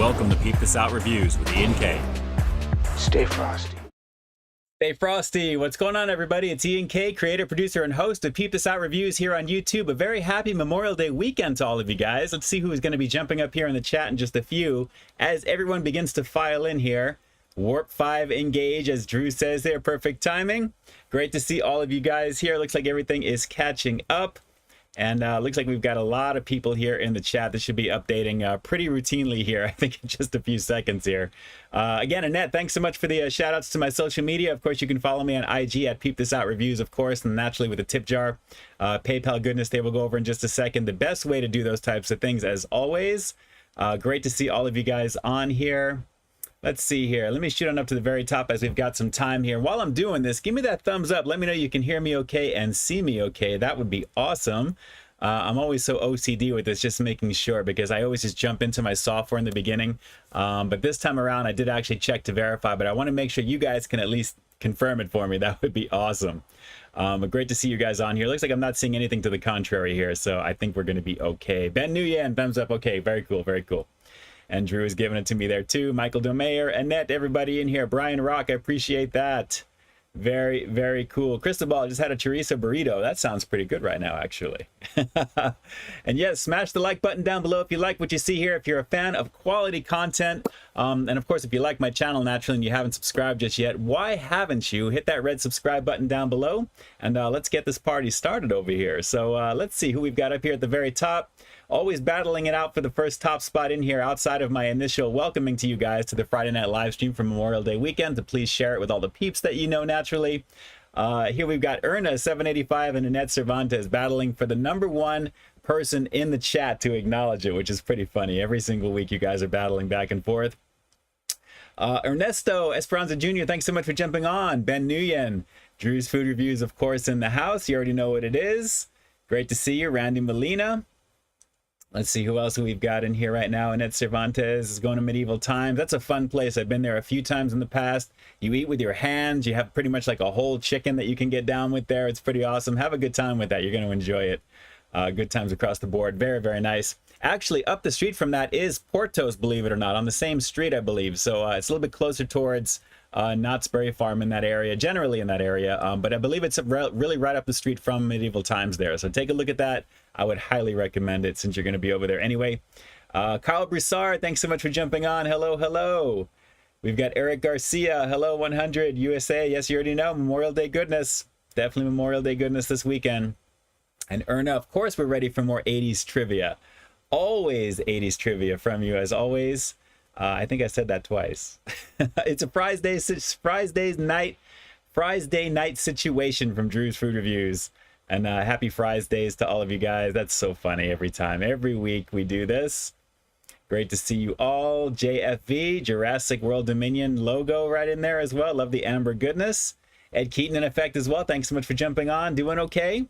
Welcome to Peep This Out Reviews with Ian K. Stay frosty. Stay frosty. What's going on, everybody? It's Ian K, creator, producer, and host of Peep This Out Reviews here on YouTube. A very happy Memorial Day weekend to all of you guys. Let's see who is going to be jumping up here in the chat in just a few as everyone begins to file in here. Warp 5 engage, as Drew says there. Perfect timing. Great to see all of you guys here. Looks like everything is catching up. And looks like we've got a lot of people here in the chat that should be updating pretty routinely here, I think, in just a few seconds here. Again, Annette, thanks so much for the shout outs to my social media. Of course, you can follow me on IG at Peep This Out Reviews, of course, and naturally with a tip jar. PayPal goodness, they will go over in just a second. The best way to do those types of things, as always. Great to see all of you guys on here. Let's see here. Let me shoot on up to the very top as we've got some time here. While I'm doing this, give me that thumbs up. Let me know you can hear me okay and see me okay. That would be awesome. I'm always so OCD with this, just making sure, because I always just jump into my software in the beginning. But this time around, I did actually check to verify, but I want to make sure you guys can at least confirm it for me. That would be awesome. But great to see you guys on here. Looks like I'm not seeing anything to the contrary here, so I think we're going to be okay. Ben Nguyen, thumbs up. Okay, very cool, very cool. And Drew is giving it to me there too. Michael Domeyer, Annette, everybody in here. Brian Rock, I appreciate that. Very, very cool. Cristobal just had a chorizo burrito. That sounds pretty good right now, actually. And yes, smash the like button down below if you like what you see here. If you're a fan of quality content, and of course, if you like my channel naturally and you haven't subscribed just yet, why haven't you? Hit that red subscribe button down below, and let's get this party started over here. So let's see who we've got up here at the very top. Always battling it out for the first top spot in here outside of my initial welcoming to you guys to the Friday night live stream for Memorial Day weekend. To please share it with all the peeps that you know naturally. Here we've got Erna 785 and Annette Cervantes battling for the #1 person in the chat to acknowledge it, which is pretty funny. Every single week you guys are battling back and forth. Ernesto Esperanza Jr., thanks so much for jumping on. Ben Nguyen, Drew's Food Reviews, of course, in the house. You already know what it is. Great to see you. Randy Molina. Let's see who else we've got in here right now. Annette Cervantes is going to Medieval Times. That's a fun place. I've been there a few times in the past. You eat with your hands. You have pretty much like a whole chicken that you can get down with there. It's pretty awesome. Have a good time with that. You're going to enjoy it. Good times across the board. Very, very nice. Actually, up the street from that is Portos, believe it or not, on the same street, I believe. So it's a little bit closer towards Knott's Berry Farm in that area, generally in that area. But I believe it's really right up the street from Medieval Times there. So take a look at that. I would highly recommend it since you're going to be over there anyway. Carl Broussard, thanks so much for jumping on. Hello, hello. We've got Eric Garcia. Hello, 100 USA. Yes, you already know. Memorial Day goodness. Definitely Memorial Day goodness this weekend. And Erna, of course, we're ready for more 80s trivia. Always 80s trivia from you, as always. I think I said that twice. It's a Fries Day night situation from Drew's Food Reviews. And happy Fries Days to all of you guys. That's so funny every time. Every week we do this. Great to see you all. JFV, Jurassic World Dominion logo right in there as well. Love the amber goodness. Ed Keaton in effect as well. Thanks so much for jumping on. Doing okay?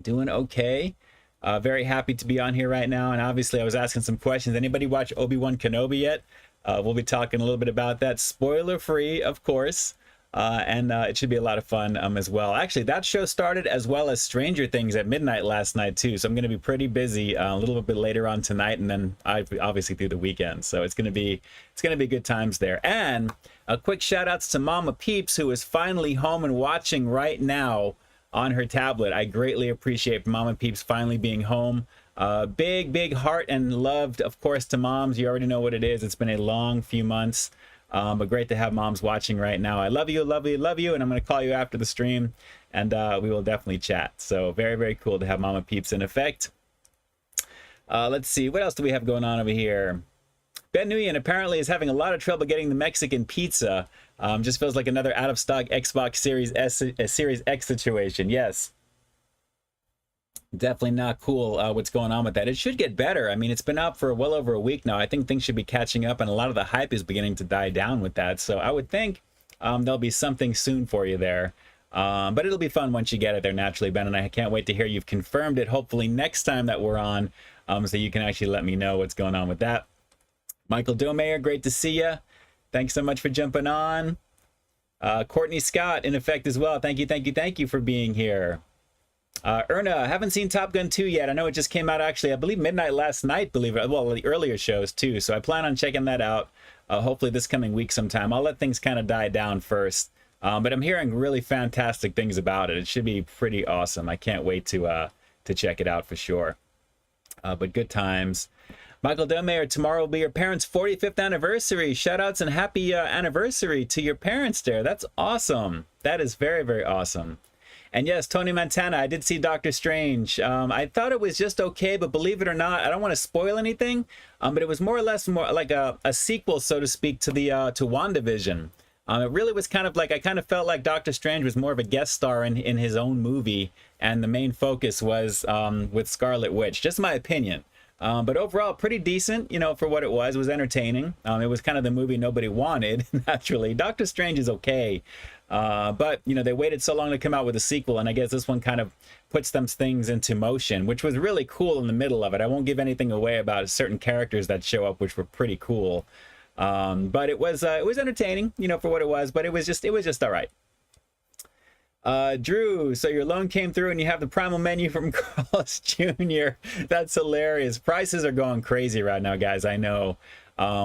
Doing okay. Very happy to be on here right now. And obviously I was asking some questions. Anybody watch Obi-Wan Kenobi yet? We'll be talking a little bit about that. Spoiler free, of course. And it should be a lot of fun as well. Actually, that show started as well as Stranger Things at midnight last night too. So I'm going to be pretty busy a little bit later on tonight, and then obviously through the weekend. So it's going to be good times there. And a quick shout outs to Mama Peeps, who is finally home and watching right now on her tablet. I greatly appreciate Mama Peeps finally being home. Big heart and loved, of course, to moms. You already know what it is. It's been a long few months. But great to have moms watching right now. I love you, love you, love you. And I'm going to call you after the stream, and we will definitely chat. So very, very cool to have Mama Peeps in effect. Let's see. What else do we have going on over here? Ben Nguyen apparently is having a lot of trouble getting the Mexican pizza. Just feels like another out-of-stock Xbox Series X situation. Yes. Definitely not cool what's going on with that. It should get better. I mean, it's been out for well over a week now. I think things should be catching up, and a lot of the hype is beginning to die down with that. So I would think there'll be something soon for you there. But it'll be fun once you get it there naturally, Ben, and I can't wait to hear you've confirmed it, hopefully next time that we're on, so you can actually let me know what's going on with that. Michael Domeyer, great to see you. Thanks so much for jumping on. Courtney Scott in effect as well. Thank you for being here. Erna, I haven't seen Top Gun 2 yet. I know it just came out actually, I believe midnight last night, believe it. Well, the earlier shows too. So I plan on checking that out. Hopefully this coming week sometime. I'll let things kind of die down first. But I'm hearing really fantastic things about it. It should be pretty awesome. I can't wait to check it out for sure. But good times. Michael Delmayer, tomorrow will be your parents' 45th anniversary. Shout outs and happy anniversary to your parents there. That's awesome. That is very, very awesome. And yes, Tony Montana, I did see Doctor Strange. I thought it was just okay, but believe it or not, I don't want to spoil anything. But it was more or less more like a sequel, so to speak, to the to WandaVision. It really was kind of like, I kind of felt like Doctor Strange was more of a guest star in his own movie, and the main focus was with Scarlet Witch. Just my opinion. But overall, pretty decent, you know, for what it was. It was entertaining. It was kind of the movie nobody wanted, naturally. Doctor Strange is okay. But, you know, they waited so long to come out with a sequel, and I guess this one kind of puts them things into motion, which was really cool in the middle of it. I won't give anything away about certain characters that show up, which were pretty cool. But it was entertaining, you know, for what it was, but it was just all right. Drew, so your loan came through and you have the primal menu from Carlos Jr. That's hilarious. Prices are going crazy right now, guys. I know.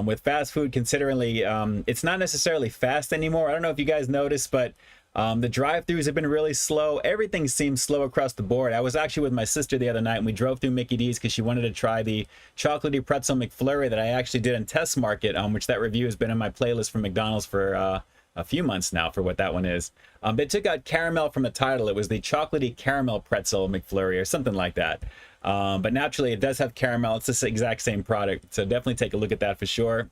With fast food, considerably, it's not necessarily fast anymore. I don't know if you guys noticed, but the drive-thrus have been really slow. Everything seems slow across the board. I was actually with my sister the other night and we drove through Mickey D's because she wanted to try the chocolatey pretzel McFlurry that I actually did in test market, which that review has been in my playlist for McDonald's for a few months now for what that one is. They took out caramel from the title. It was the chocolatey caramel pretzel McFlurry or something like that. But naturally, it does have caramel. It's the exact same product. So definitely take a look at that for sure.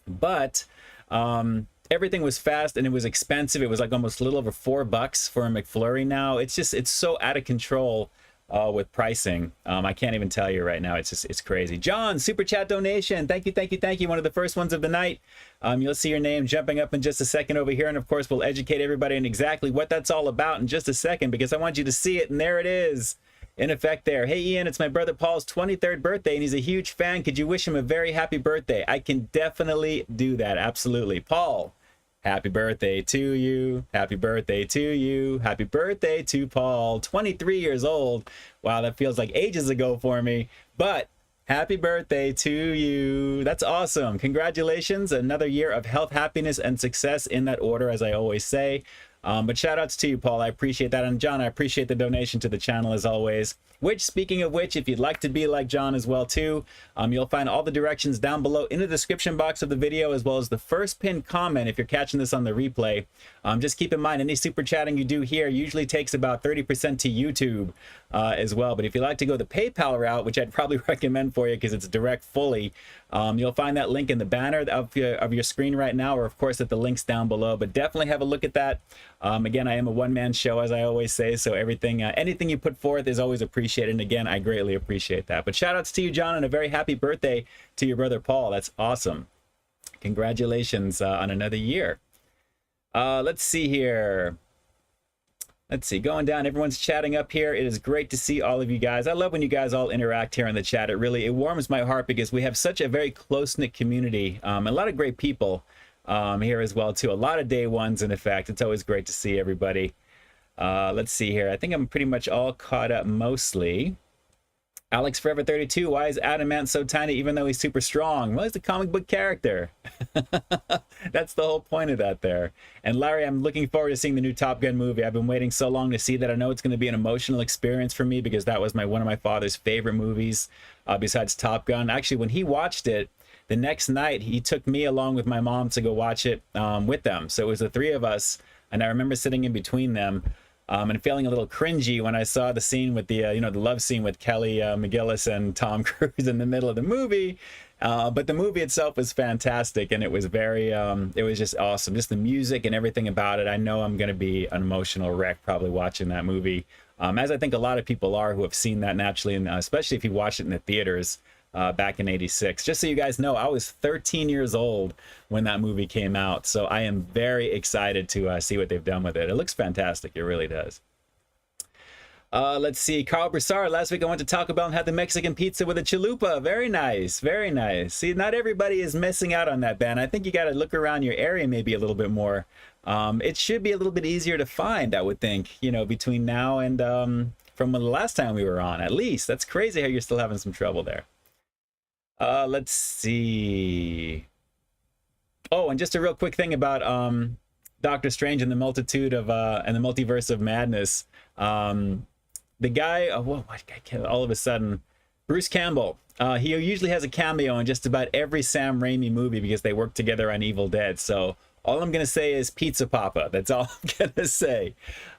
But everything was fast and it was expensive. It was like almost a little over $4 for a McFlurry now. It's so out of control with pricing. I can't even tell you right now. It's crazy. John, super chat donation. Thank you. One of the first ones of the night. You'll see your name jumping up in just a second over here. And of course, we'll educate everybody on exactly what that's all about in just a second, because I want you to see it. And there it is in effect there. Hey, Ian, it's my brother Paul's 23rd birthday and he's a huge fan. Could you wish him a very happy birthday? I can definitely do that. Absolutely. Paul, happy birthday to you. Happy birthday to you. Happy birthday to Paul. 23 years old. Wow, that feels like ages ago for me. But happy birthday to you. That's awesome. Congratulations. Another year of health, happiness, and success in that order, as I always say. But shout outs to you, Paul. I appreciate that. And John, I appreciate the donation to the channel as always. Which, speaking of which, if you'd like to be like John as well too, you'll find all the directions down below in the description box of the video, as well as the first pinned comment if you're catching this on the replay. Just keep in mind, any super chatting you do here usually takes about 30% to YouTube as well. But if you'd like to go the PayPal route, which I'd probably recommend for you because it's direct fully, you'll find that link in the banner of your screen right now, or of course at the links down below. But definitely have a look at that. Again, I am a one-man show, as I always say, so everything, anything you put forth is always appreciated. And again, I greatly appreciate that. But shout outs to you, John, and a very happy birthday to your brother Paul. That's awesome. Congratulations on another year. Let's see here. Let's see, going down, everyone's chatting up here. It is great to see all of you guys. I love when you guys all interact here in the chat. It warms my heart because we have such a very close-knit community. A lot of great people here as well too. A lot of day ones, in effect. It's always great to see everybody. Let's see here. I think I'm pretty much all caught up mostly. Alex Forever 32, why is Adamant so tiny even though he's super strong? Well, he's a comic book character. That's the whole point of that there. And Larry, I'm looking forward to seeing the new Top Gun movie. I've been waiting so long to see that. I know it's going to be an emotional experience for me because that was one of my father's favorite movies besides Top Gun. Actually, when he watched it, the next night he took me along with my mom to go watch it with them. So it was the three of us, and I remember sitting in between them. And feeling a little cringy when I saw the scene with the love scene with Kelly McGillis and Tom Cruise in the middle of the movie. But the movie itself was fantastic, and it was it was just awesome. Just the music and everything about it. I know I'm going to be an emotional wreck probably watching that movie, as I think a lot of people are who have seen that naturally, and especially if you watch it in the theaters. Back in '86. Just so you guys know, I was 13 years old when that movie came out, so I am very excited to see what they've done with it. It looks fantastic. It really does. Let's see. Carl Broussard, last week I went to Taco Bell and had the Mexican pizza with a chalupa. Very nice. Very nice. See, not everybody is missing out on that, Ben. I think you got to look around your area maybe a little bit more. It should be a little bit easier to find, I would think, between now and from the last time we were on, at least. That's crazy how you're still having some trouble there. Let's see. Oh, and just a real quick thing about Doctor Strange and the multitude of and the multiverse of madness. The guy, all of a sudden, Bruce Campbell. He usually has a cameo in just about every Sam Raimi movie because they work together on Evil Dead. So all I'm gonna say is Pizza Papa. That's all I'm gonna say.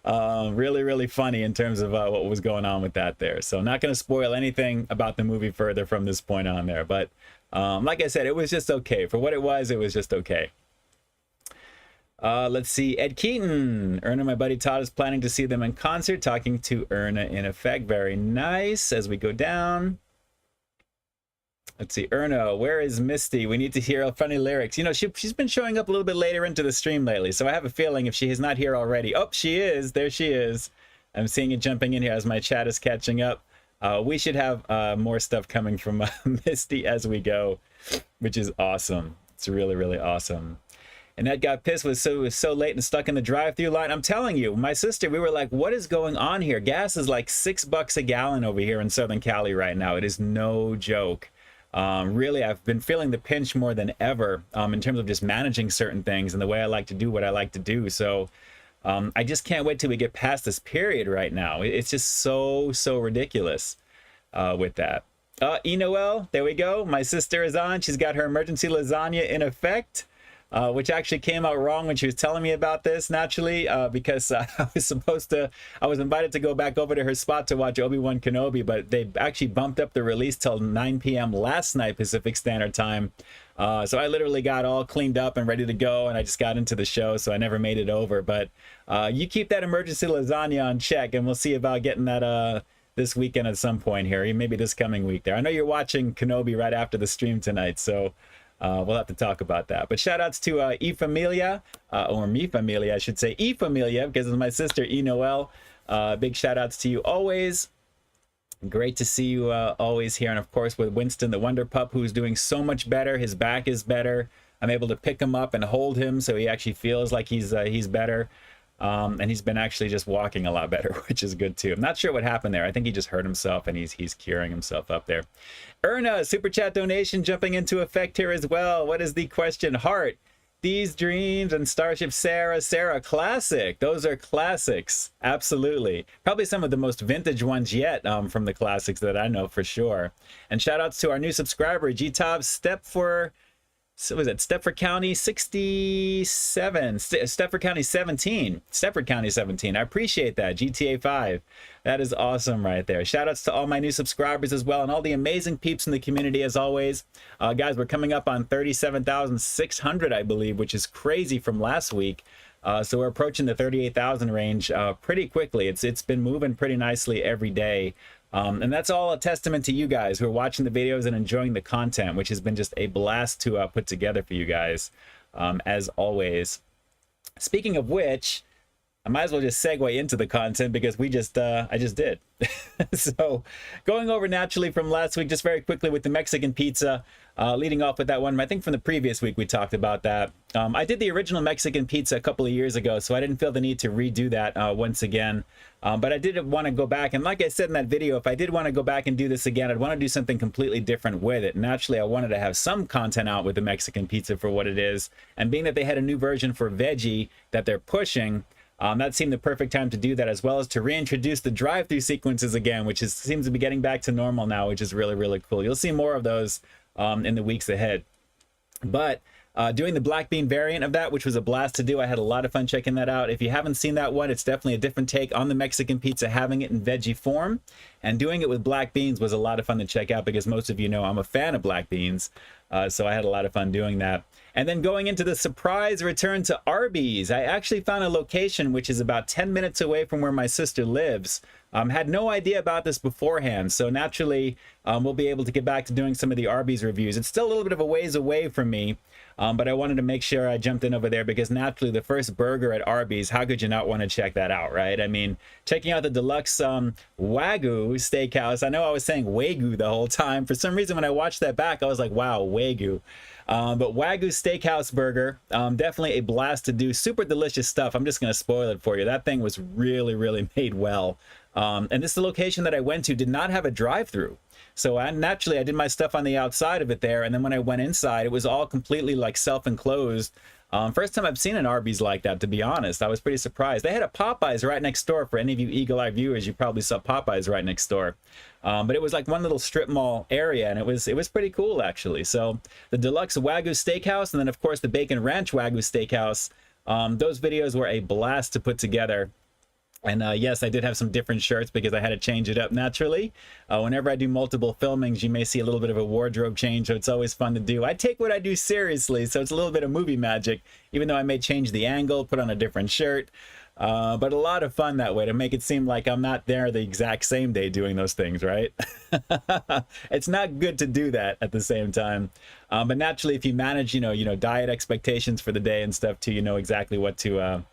Really, really funny in terms of what was going on with that there. So not gonna spoil anything about the movie further from this point on there. But like I said, it was just okay. For what it was just okay. Let's see. Ed Keaton. Erna, my buddy Todd, is planning to see them in concert. Talking to Erna in effect. Very nice. As we go down. Let's see. Erna, where is Misty? We need to hear funny lyrics. You know, she's been showing up a little bit later into the stream lately. So I have a feeling if she is not here already. Oh, she is. There she is. I'm seeing it jumping in here as my chat is catching up. We should have more stuff coming from Misty as we go, which is awesome. It's really, really awesome. And that got pissed was so late and stuck in the drive-through line. I'm telling you, my sister, we were like, what is going on here? Gas is like $6 a gallon over here in Southern Cali right now. It is no joke. Really, I've been feeling the pinch more than ever in terms of just managing certain things and the way I like to do what I like to do. So I just can't wait till we get past this period right now. It's just so ridiculous with that. Enoel, there we go. My sister is on. She's got her emergency lasagna in effect. Which actually came out wrong when she was telling me about this, naturally, because I was invited to go back over to her spot to watch Obi-Wan Kenobi, but they actually bumped up the release till 9 p.m. last night Pacific Standard Time. So I literally got all cleaned up and ready to go, and I just got into the show, so I never made it over. But you keep that emergency lasagna on check, and we'll see about getting that this weekend at some point here, maybe this coming week there. I know you're watching Kenobi right after the stream tonight, so... we'll have to talk about that. But shout outs to E Familia, or Me Familia, I should say. E Familia, because it's my sister E Noel. Big shout outs to you always. Great to see you always here. And of course with Winston the Wonder Pup, who's doing so much better. His back is better. I'm able to pick him up and hold him so he actually feels like he's better. And he's been actually just walking a lot better, which is good too. I'm not sure what happened there. I think he just hurt himself and he's curing himself up there. Erna, super chat donation jumping into effect here as well. What is the question? Heart, These Dreams, and Starship Sarah, classic. Those are classics, absolutely. Probably some of the most vintage ones yet from the classics that I know for sure. And shout outs to our new subscriber, G-Top, Stepford County 67, Stepford County 17, Stepford County 17. I appreciate that. GTA 5. That is awesome right there. Shout outs to all my new subscribers as well and all the amazing peeps in the community as always. Guys, we're coming up on 37,600, I believe, which is crazy from last week. So we're approaching the 38,000 range pretty quickly. It's been moving pretty nicely every day. And that's all a testament to you guys who are watching the videos and enjoying the content, which has been just a blast to put together for you guys, as always. Speaking of which, I might as well just segue into the content because I just did. So going over naturally from last week, just very quickly with the Mexican pizza, leading off with that one. I think from the previous week we talked about that. I did the original Mexican pizza a couple of years ago, so I didn't feel the need to redo that once again. But I did want to go back, and like I said in that video, if I did want to go back and do this again, I'd want to do something completely different with it. Naturally, I wanted to have some content out with the Mexican pizza for what it is, and being that they had a new version for veggie that they're pushing, that seemed the perfect time to do that, as well as to reintroduce the drive-through sequences again, which seems to be getting back to normal now, which is really, really cool. You'll see more of those in the weeks ahead. But doing the black bean variant of that, which was a blast to do. I had a lot of fun checking that out. If you haven't seen that one, it's definitely a different take on the Mexican pizza, having it in veggie form. And doing it with black beans was a lot of fun to check out because most of you know I'm a fan of black beans. So I had a lot of fun doing that. And then going into the surprise return to Arby's, I actually found a location which is about 10 minutes away from where my sister lives. Had no idea about this beforehand, so naturally we'll be able to get back to doing some of the Arby's reviews. It's still a little bit of a ways away from me, but I wanted to make sure I jumped in over there because naturally the first burger at Arby's, how could you not want to check that out, right? I mean, checking out the deluxe Wagyu steakhouse. I know I was saying Wagyu the whole time. For some reason when I watched that back, I was like, wow, Wagyu. But Wagyu Steakhouse Burger, definitely a blast to do. Super delicious stuff. I'm just going to spoil it for you. That thing was really, really made well. And this is the location that I went to did not have a drive-through. So naturally I did my stuff on the outside of it there, and then when I went inside, it was all completely like self-enclosed. First time I've seen an Arby's like that, to be honest. I was pretty surprised. They had a Popeyes right next door. For any of you Eagle Eye viewers, you probably saw Popeyes right next door. But it was like one little strip mall area, and it was pretty cool actually. So the Deluxe Wagyu Steakhouse, and then of course the Bacon Ranch Wagyu Steakhouse. Those videos were a blast to put together. And yes, I did have some different shirts because I had to change it up naturally. Whenever I do multiple filmings, you may see a little bit of a wardrobe change, so it's always fun to do. I take what I do seriously, so it's a little bit of movie magic, even though I may change the angle, put on a different shirt. But a lot of fun that way to make it seem like I'm not there the exact same day doing those things, right? It's not good to do that at the same time. But naturally, if you manage, diet expectations for the day and stuff too, you know exactly what to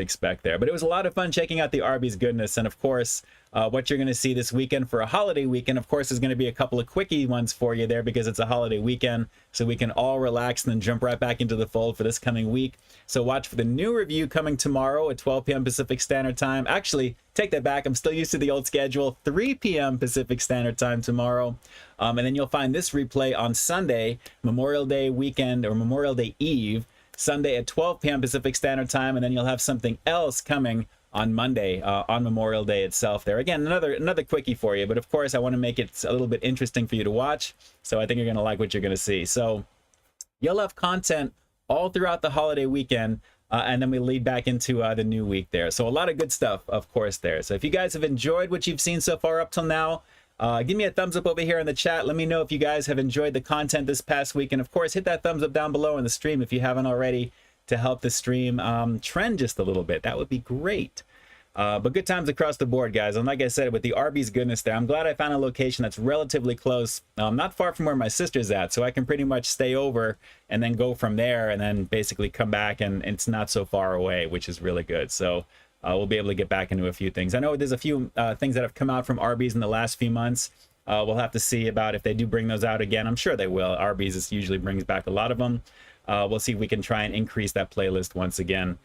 expect there. But it was a lot of fun checking out the Arby's goodness. And of course, what you're going to see this weekend for a holiday weekend, of course, is going to be a couple of quickie ones for you there because it's a holiday weekend. So we can all relax and then jump right back into the fold for this coming week. So watch for the new review coming tomorrow at 12 p.m. Pacific Standard Time. Actually, take that back. I'm still used to the old schedule. 3 p.m. Pacific Standard Time tomorrow. And then you'll find this replay on Sunday, Memorial Day weekend or Memorial Day Eve, Sunday at 12 p.m. Pacific Standard Time, and then you'll have something else coming on Monday on Memorial Day itself there. Again, another quickie for you, but of course I want to make it a little bit interesting for you to watch, so I think you're going to like what you're going to see. So you'll have content all throughout the holiday weekend, and then we lead back into the new week there. So a lot of good stuff, of course, there. So if you guys have enjoyed what you've seen so far up till now, give me a thumbs up over here in the chat. Let me know if you guys have enjoyed the content this past week. And of course, hit that thumbs up down below in the stream if you haven't already to help the stream trend just a little bit. That would be great. But good times across the board, guys. And like I said, with the Arby's goodness there, I'm glad I found a location that's relatively close, not far from where my sister's at. So I can pretty much stay over and then go from there and then basically come back, and it's not so far away, which is really good. So we'll be able to get back into a few things. I know there's a few things that have come out from Arby's in the last few months. We'll have to see about if they do bring those out again. I'm sure they will. Arby's usually brings back a lot of them. We'll see if we can try and increase that playlist once again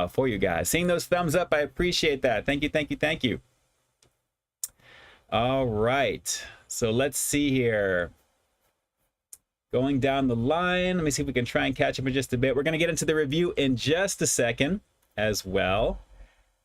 for you guys. Seeing those thumbs up, I appreciate that. Thank you, thank you, thank you. All right. So let's see here. Going down the line. Let me see if we can try and catch up in just a bit. We're going to get into the review in just a second as well.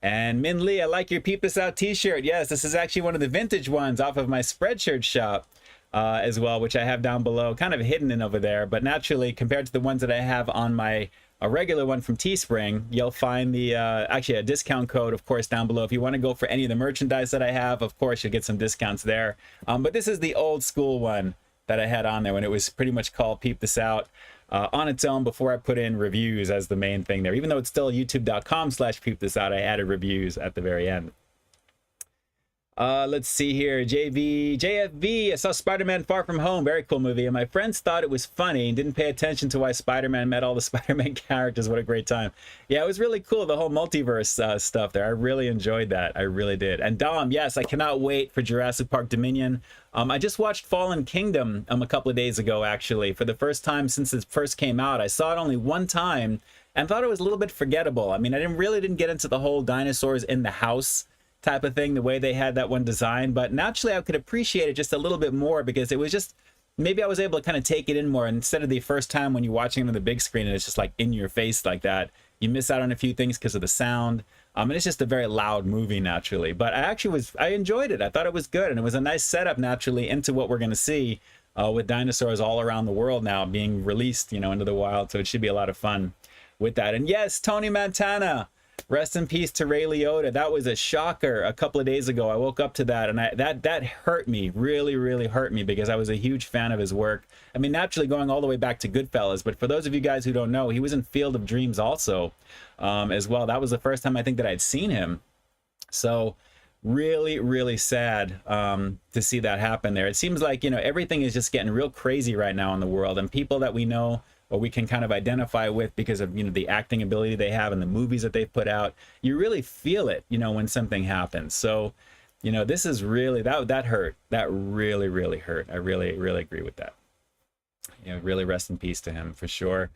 And Min Lee, I like your Peep This Out t-shirt. Yes, this is actually one of the vintage ones off of my Spreadshirt shop as well, which I have down below, kind of hidden in over there. But naturally, compared to the ones that I have on my regular one from Teespring, you'll find the actually a discount code, of course, down below. If you want to go for any of the merchandise that I have, of course, you'll get some discounts there. But this is the old school one that I had on there when it was pretty much called Peep This Out. On its own before I put in reviews as the main thing there. Even though it's still youtube.com/peepthisout, I added reviews at the very end. Let's see here. JFV, I saw Spider-Man Far From Home. Very cool movie. And my friends thought it was funny and didn't pay attention to why Spider-Man met all the Spider-Man characters. What a great time. Yeah, it was really cool, the whole multiverse stuff there. I really enjoyed that. I really did. And Dom, yes, I cannot wait for Jurassic Park Dominion. I just watched Fallen Kingdom a couple of days ago, actually, for the first time since it first came out. I saw it only one time and thought it was a little bit forgettable. I mean, I didn't get into the whole dinosaurs in the house type of thing, the way they had that one designed, but naturally I could appreciate it just a little bit more because it was just, maybe I was able to kind of take it in more instead of the first time when you're watching it on the big screen and it's just like in your face like that. You miss out on a few things because of the sound. And it's just a very loud movie naturally, but I enjoyed it. I thought it was good, and it was a nice setup naturally into what we're going to see with dinosaurs all around the world now being released, into the wild. So it should be a lot of fun with that. And yes, Tony Montana, rest in peace to Ray Liotta. That was a shocker a couple of days ago. I woke up to that, and that hurt me, really, really hurt me, because I was a huge fan of his work. I mean, naturally going all the way back to Goodfellas, but for those of you guys who don't know, he was in Field of Dreams also as well. That was the first time I think that I'd seen him. So really, really sad to see that happen there. It seems like, everything is just getting real crazy right now in the world, and people that we know or we can kind of identify with because of the acting ability they have and the movies that they've put out, you really feel it when something happens. So this is really that hurt. That really, really hurt. I really, really agree with that. Really rest in peace to him for sure.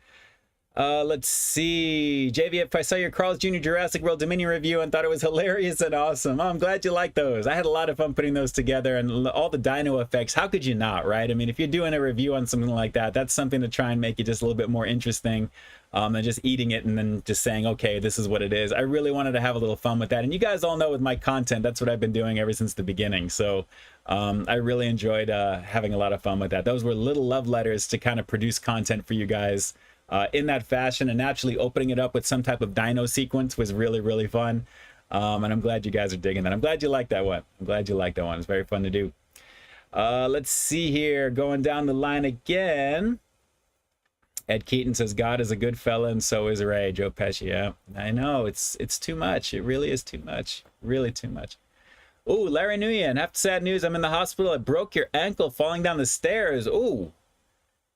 Let's see. JVF, I saw your Carl's Jr. Jurassic World Dominion review and thought it was hilarious and awesome. Oh, I'm glad you like those. I had a lot of fun putting those together, and all the dino effects. How could you not, right? I mean, if you're doing a review on something like that, that's something to try and make it just a little bit more interesting than just eating it and then just saying, okay, this is what it is. I really wanted to have a little fun with that. And you guys all know with my content, that's what I've been doing ever since the beginning. So I really enjoyed having a lot of fun with that. Those were little love letters to kind of produce content for you guys in that fashion, and naturally opening it up with some type of dino sequence was really, really fun. And I'm glad you guys are digging that. I'm glad you like that one. I'm glad you like that one. It's very fun to do. Let's see here. Going down the line again. Ed Keaton says, God is a good fella, and so is Ray. Joe Pesci. Yeah, I know. It's too much. It really is too much. Really too much. Oh, Larry Nguyen. After sad news, I'm in the hospital. I broke your ankle falling down the stairs. Oh.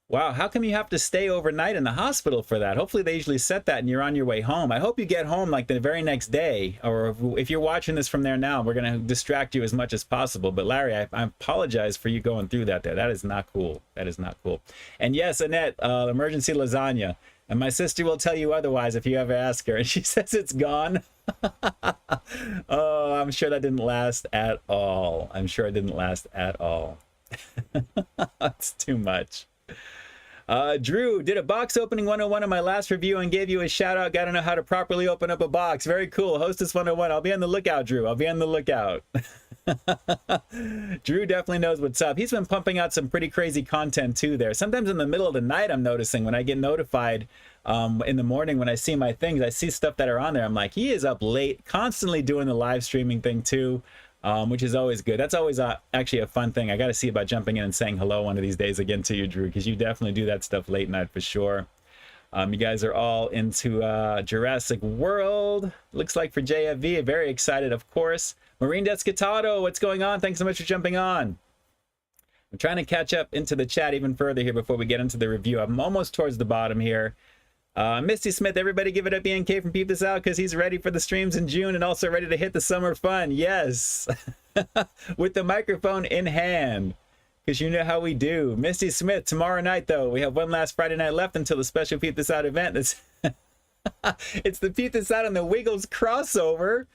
Wow, how come you have to stay overnight in the hospital for that? Hopefully they usually set that and you're on your way home. I hope you get home like the very next day, or if you're watching this from there now, we're going to distract you as much as possible. But Larry, I apologize for you going through that there. That is not cool. That is not cool. And yes, Annette, emergency lasagna. And my sister will tell you otherwise if you ever ask her. And she says it's gone. Oh, I'm sure that didn't last at all. I'm sure it didn't last at all. It's too much. Drew did a box opening 101 on my last review and gave you a shout out. Gotta know how to properly open up a box. Very cool. Hostess 101. I'll be on the lookout, Drew. I'll be on the lookout. Drew definitely knows what's up. He's been pumping out some pretty crazy content too there. Sometimes in the middle of the night, I'm noticing when I get notified in the morning when I see my things, I see stuff that are on there. I'm like, he is up late, constantly doing the live streaming thing too. Which is always good. That's always actually a fun thing. I got to see about jumping in and saying hello one of these days again to you, Drew, because you definitely do that stuff late night for sure. You guys are all into Jurassic World. Looks like for JFV, very excited, of course. Marine Descatado, what's going on? Thanks so much for jumping on. I'm trying to catch up into the chat even further here before we get into the review. I'm almost towards the bottom here. Misty Smith, everybody give it up ENK from Peep This Out because he's ready for the streams in June and also ready to hit the summer fun. Yes, with the microphone in hand, because you know how we do. Misty Smith, tomorrow night though, we have one last Friday night left until the special Peep This Out event. It's the Peep This Out and the Wiggles crossover.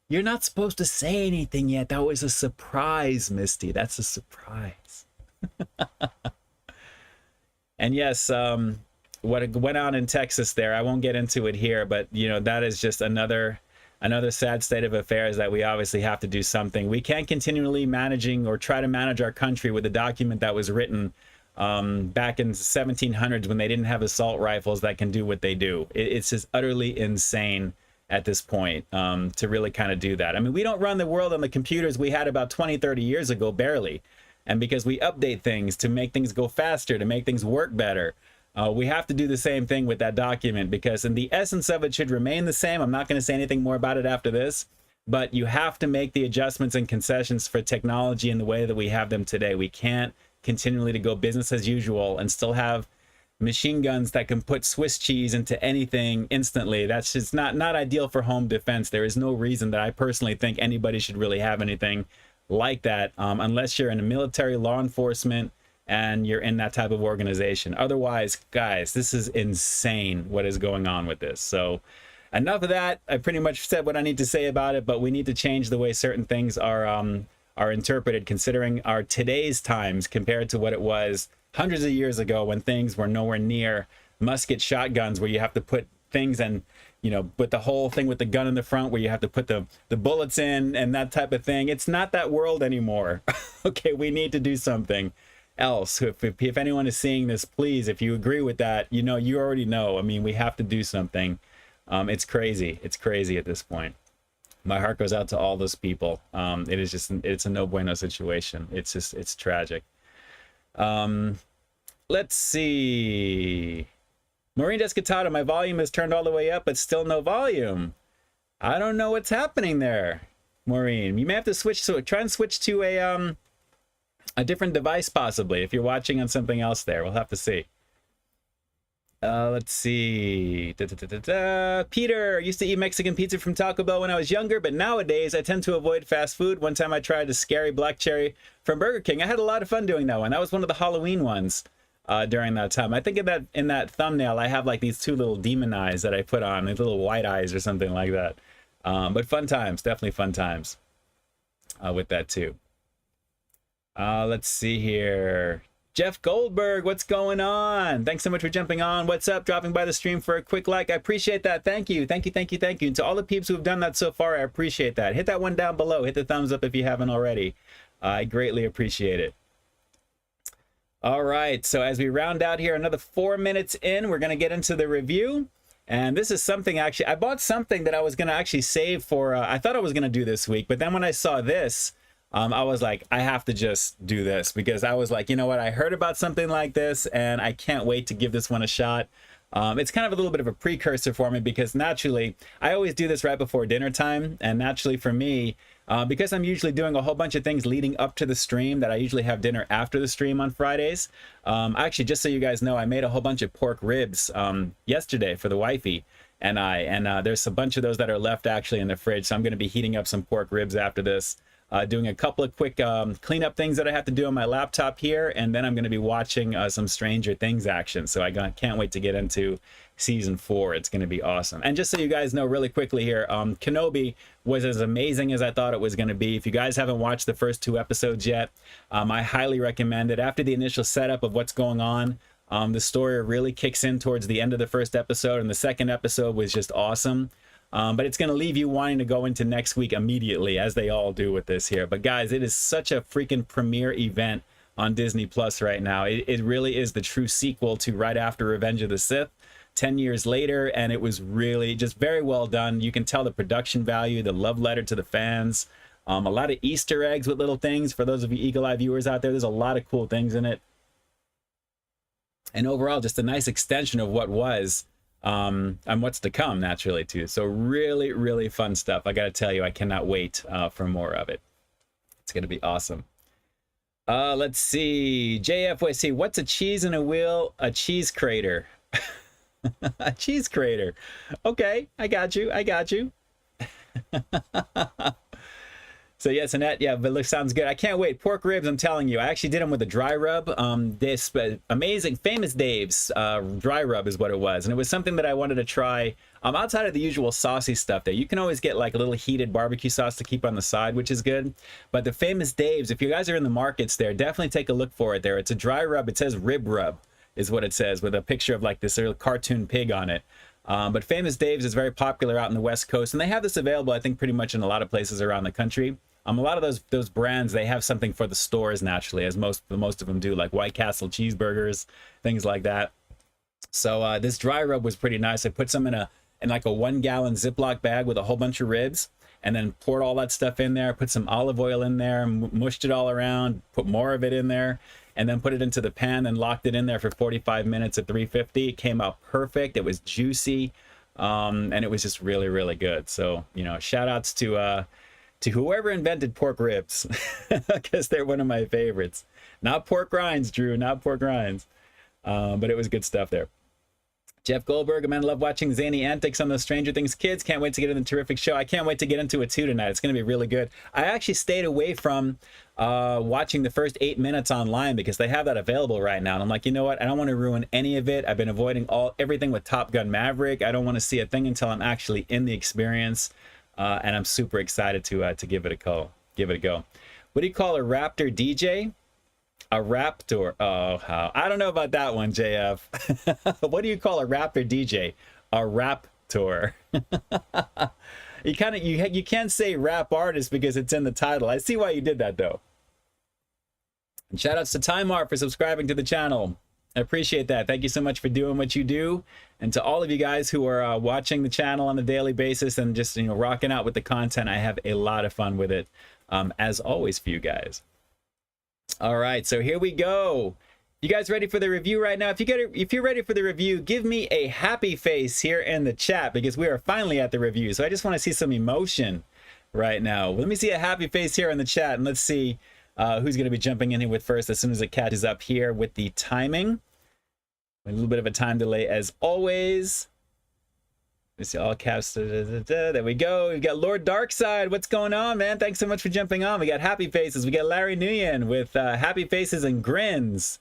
You're not supposed to say anything yet. That was a surprise, Misty. That's a surprise. And yes, what went on in Texas there, I won't get into it here, but you know, that is just another sad state of affairs that we obviously have to do something. We can't continually managing or try to manage our country with a document that was written back in the 1700s when they didn't have assault rifles that can do what they do. It's just utterly insane at this point to really kind of do that. I mean, we don't run the world on the computers we had about 20, 30 years ago, barely. And because we update things to make things go faster, to make things work better, we have to do the same thing with that document, because in the essence of it should remain the same. I'm not going to say anything more about it after this, but you have to make the adjustments and concessions for technology in the way that we have them today. We can't continually to go business as usual and still have machine guns that can put Swiss cheese into anything instantly. That's just not ideal for home defense. There is no reason that I personally think anybody should really have anything like that unless you're in a military, law enforcement, and you're in that type of organization. Otherwise, guys, this is insane what is going on with this. So enough of that. I pretty much said what I need to say about it, but we need to change the way certain things are interpreted, considering our today's times compared to what it was hundreds of years ago when things were nowhere near musket shotguns where you have to put things and, you know, put the whole thing with the gun in the front where you have to put the bullets in and that type of thing. It's not that world anymore. Okay, we need to do something else. If anyone is seeing this, please, if you agree with that, you know, you already know. I mean, we have to do something. It's crazy. It's crazy at this point. My heart goes out to all those people. It is just, it's a no bueno situation. It's just, it's tragic. Let's see. Maureen Descatado, my volume is turned all the way up, but still no volume. I don't know what's happening there, Maureen. You may have to switch, so try and switch to a different device possibly if you're watching on something else there. We'll have to see. Let's see. Peter, used to eat Mexican pizza from Taco Bell when I was younger, but nowadays I tend to avoid fast food. One time I tried the scary black cherry from Burger King. I had a lot of fun doing that one. That was one of the Halloween ones. during that time. I think in that thumbnail, I have like these two little demon eyes that I put on, these little white eyes or something like that. But fun times, definitely fun times with that too. Let's see here. Jeff Goldberg, what's going on? Thanks so much for jumping on. What's up? Dropping by the stream for a quick like. I appreciate that. Thank you. Thank you, thank you, thank you. And to all the peeps who have done that so far, I appreciate that. Hit that one down below. Hit the thumbs up if you haven't already. I greatly appreciate it. All right, so as we round out here, another 4 minutes in, we're going to get into the review. And this is something actually, I bought something that I was going to actually save for, I thought I was going to do this week. But then when I saw this, I was like, I have to just do this, because I was like, you know what, I heard about something like this and I can't wait to give this one a shot. It's kind of a little bit of a precursor for me, because naturally I always do this right before dinner time. And naturally for me, because I'm usually doing a whole bunch of things leading up to the stream, that I usually have dinner after the stream on Fridays. Actually, just so you guys know, I made a whole bunch of pork ribs yesterday for the wifey and I, and there's a bunch of those that are left actually in the fridge. So I'm going to be heating up some pork ribs after this. Doing a couple of quick cleanup things that I have to do on my laptop here, and then I'm going to be watching some Stranger Things action. So I can't wait to get into season 4. It's going to be awesome. And just so you guys know really quickly here, Kenobi was as amazing as I thought it was going to be. If you guys haven't watched the first 2 episodes yet, I highly recommend it. After the initial setup of what's going on, the story really kicks in towards the end of the first episode, and the second episode was just awesome. But it's going to leave you wanting to go into next week immediately, as they all do with this here. But guys, it is such a freaking premiere event on Disney Plus right now. It really is the true sequel to right after Revenge of the Sith, 10 years later, and it was really just very well done. You can tell the production value, the love letter to the fans, a lot of Easter eggs with little things. For those of you Eagle Eye viewers out there, there's a lot of cool things in it. And overall, just a nice extension of what was. And what's to come naturally too. So really, really fun stuff. I got to tell you, I cannot wait for more of it. It's going to be awesome. Let's see. JFYC, what's a cheese in a wheel? A cheese crater. A cheese crater. Okay, I got you. I got you. So yes, Annette, yeah, but look, sounds good. I can't wait. Pork ribs, I'm telling you. I actually did them with a dry rub. This amazing, Famous Dave's dry rub is what it was. And it was something that I wanted to try outside of the usual saucy stuff there. You can always get like a little heated barbecue sauce to keep on the side, which is good. But the Famous Dave's, if you guys are in the markets there, definitely take a look for it there. It's a dry rub. It says rib rub is what it says, with a picture of like this little cartoon pig on it. But Famous Dave's is very popular out in the West Coast, and they have this available, I think, pretty much in a lot of places around the country. A lot of those brands, they have something for the stores naturally, as most of them do, like White Castle cheeseburgers, things like that. So this dry rub was pretty nice. I put some in like a 1-gallon Ziploc bag with a whole bunch of ribs, and then poured all that stuff in there, put some olive oil in there, mushed it all around, put more of it in there, and then put it into the pan and locked it in there for 45 minutes at 350. It came out perfect. It was juicy, and it was just really, really good. So, you know, shout outs to whoever invented pork ribs, because they're one of my favorites. Not pork rinds, Drew, not pork rinds. But it was good stuff there. Jeff Goldberg, man, love watching zany antics on the Stranger Things kids. Can't wait to get into the terrific show. I can't wait to get into it too tonight. It's going to be really good. I actually stayed away from watching the first 8 minutes online, because they have that available right now. And I'm like, you know what? I don't want to ruin any of it. I've been avoiding everything with Top Gun Maverick. I don't want to see a thing until I'm actually in the experience. And I'm super excited to give it a go. What do you call a Raptor DJ? A Raptor. Oh, how? I don't know about that one, JF. What do you call a Raptor DJ? A Raptor. You can't say rap artist because it's in the title. I see why you did that though. And shout outs to Timar for subscribing to the channel. I appreciate that. Thank you so much for doing what you do. And to all of you guys who are watching the channel on a daily basis and just, you know, rocking out with the content, I have a lot of fun with it, as always, for you guys. All right, so here we go. You guys ready for the review right now? If you're ready for the review, give me a happy face here in the chat, because we are finally at the review. So I just want to see some emotion right now. Let me see a happy face here in the chat, and let's see who's going to be jumping in here with first as soon as it catches up here with the timing. A little bit of a time delay as always. Let's see, all caps. There we go. We've got Lord Darkside. What's going on, man? Thanks so much for jumping on. We got happy faces. We got Larry Nguyen with happy faces and grins.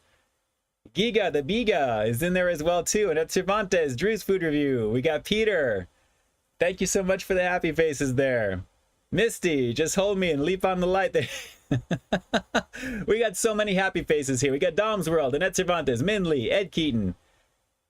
Giga, the Biga, is in there as well too. And that's Cervantes, Drew's food review. We got Peter. Thank you so much for the happy faces there. Misty, just hold me and leap on the light there. We got so many happy faces here. We got Dom's World, Annette Cervantes, Minley, Ed Keaton,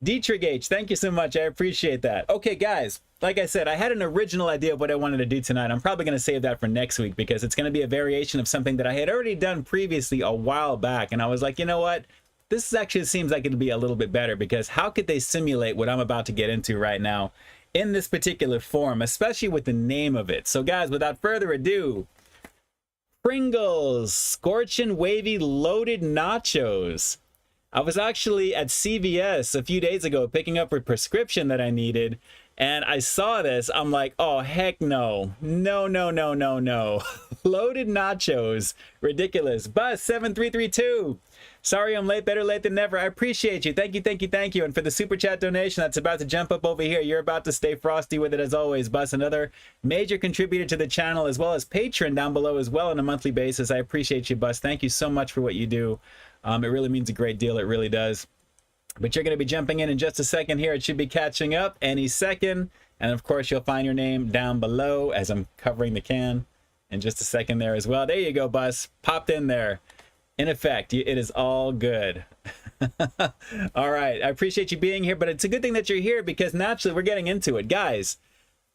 Dietrich H. Thank you so much. I appreciate that. Okay, guys, like I said, I had an original idea of what I wanted to do tonight. I'm probably going to save that for next week because it's going to be a variation of something that I had already done previously a while back. And I was like, you know what? This actually seems like it'll be a little bit better because how could they simulate what I'm about to get into right now in this particular form, especially with the name of it? So guys, without further ado, Pringles Scorchin' Wavy Loaded Nachos. I was actually at CVS a few days ago picking up a prescription that I needed, and I saw this. I'm like, oh, heck no. No, no, no, no, no. Loaded nachos. Ridiculous. Bus7332. Sorry I'm late, better late than never. I appreciate you. Thank you, thank you, thank you. And for the super chat donation that's about to jump up over here, you're about to stay frosty with it as always. Bus, another major contributor to the channel as well as patron down below as well on a monthly basis. I appreciate you, Bus. Thank you so much for what you do. It really means a great deal. It really does. But you're going to be jumping in just a second here. It should be catching up any second. And of course, you'll find your name down below as I'm covering the can in just a second there as well. There you go, Bus. Popped in there. In effect, it is all good. All right. I appreciate you being here, but it's a good thing that you're here because naturally we're getting into it. Guys,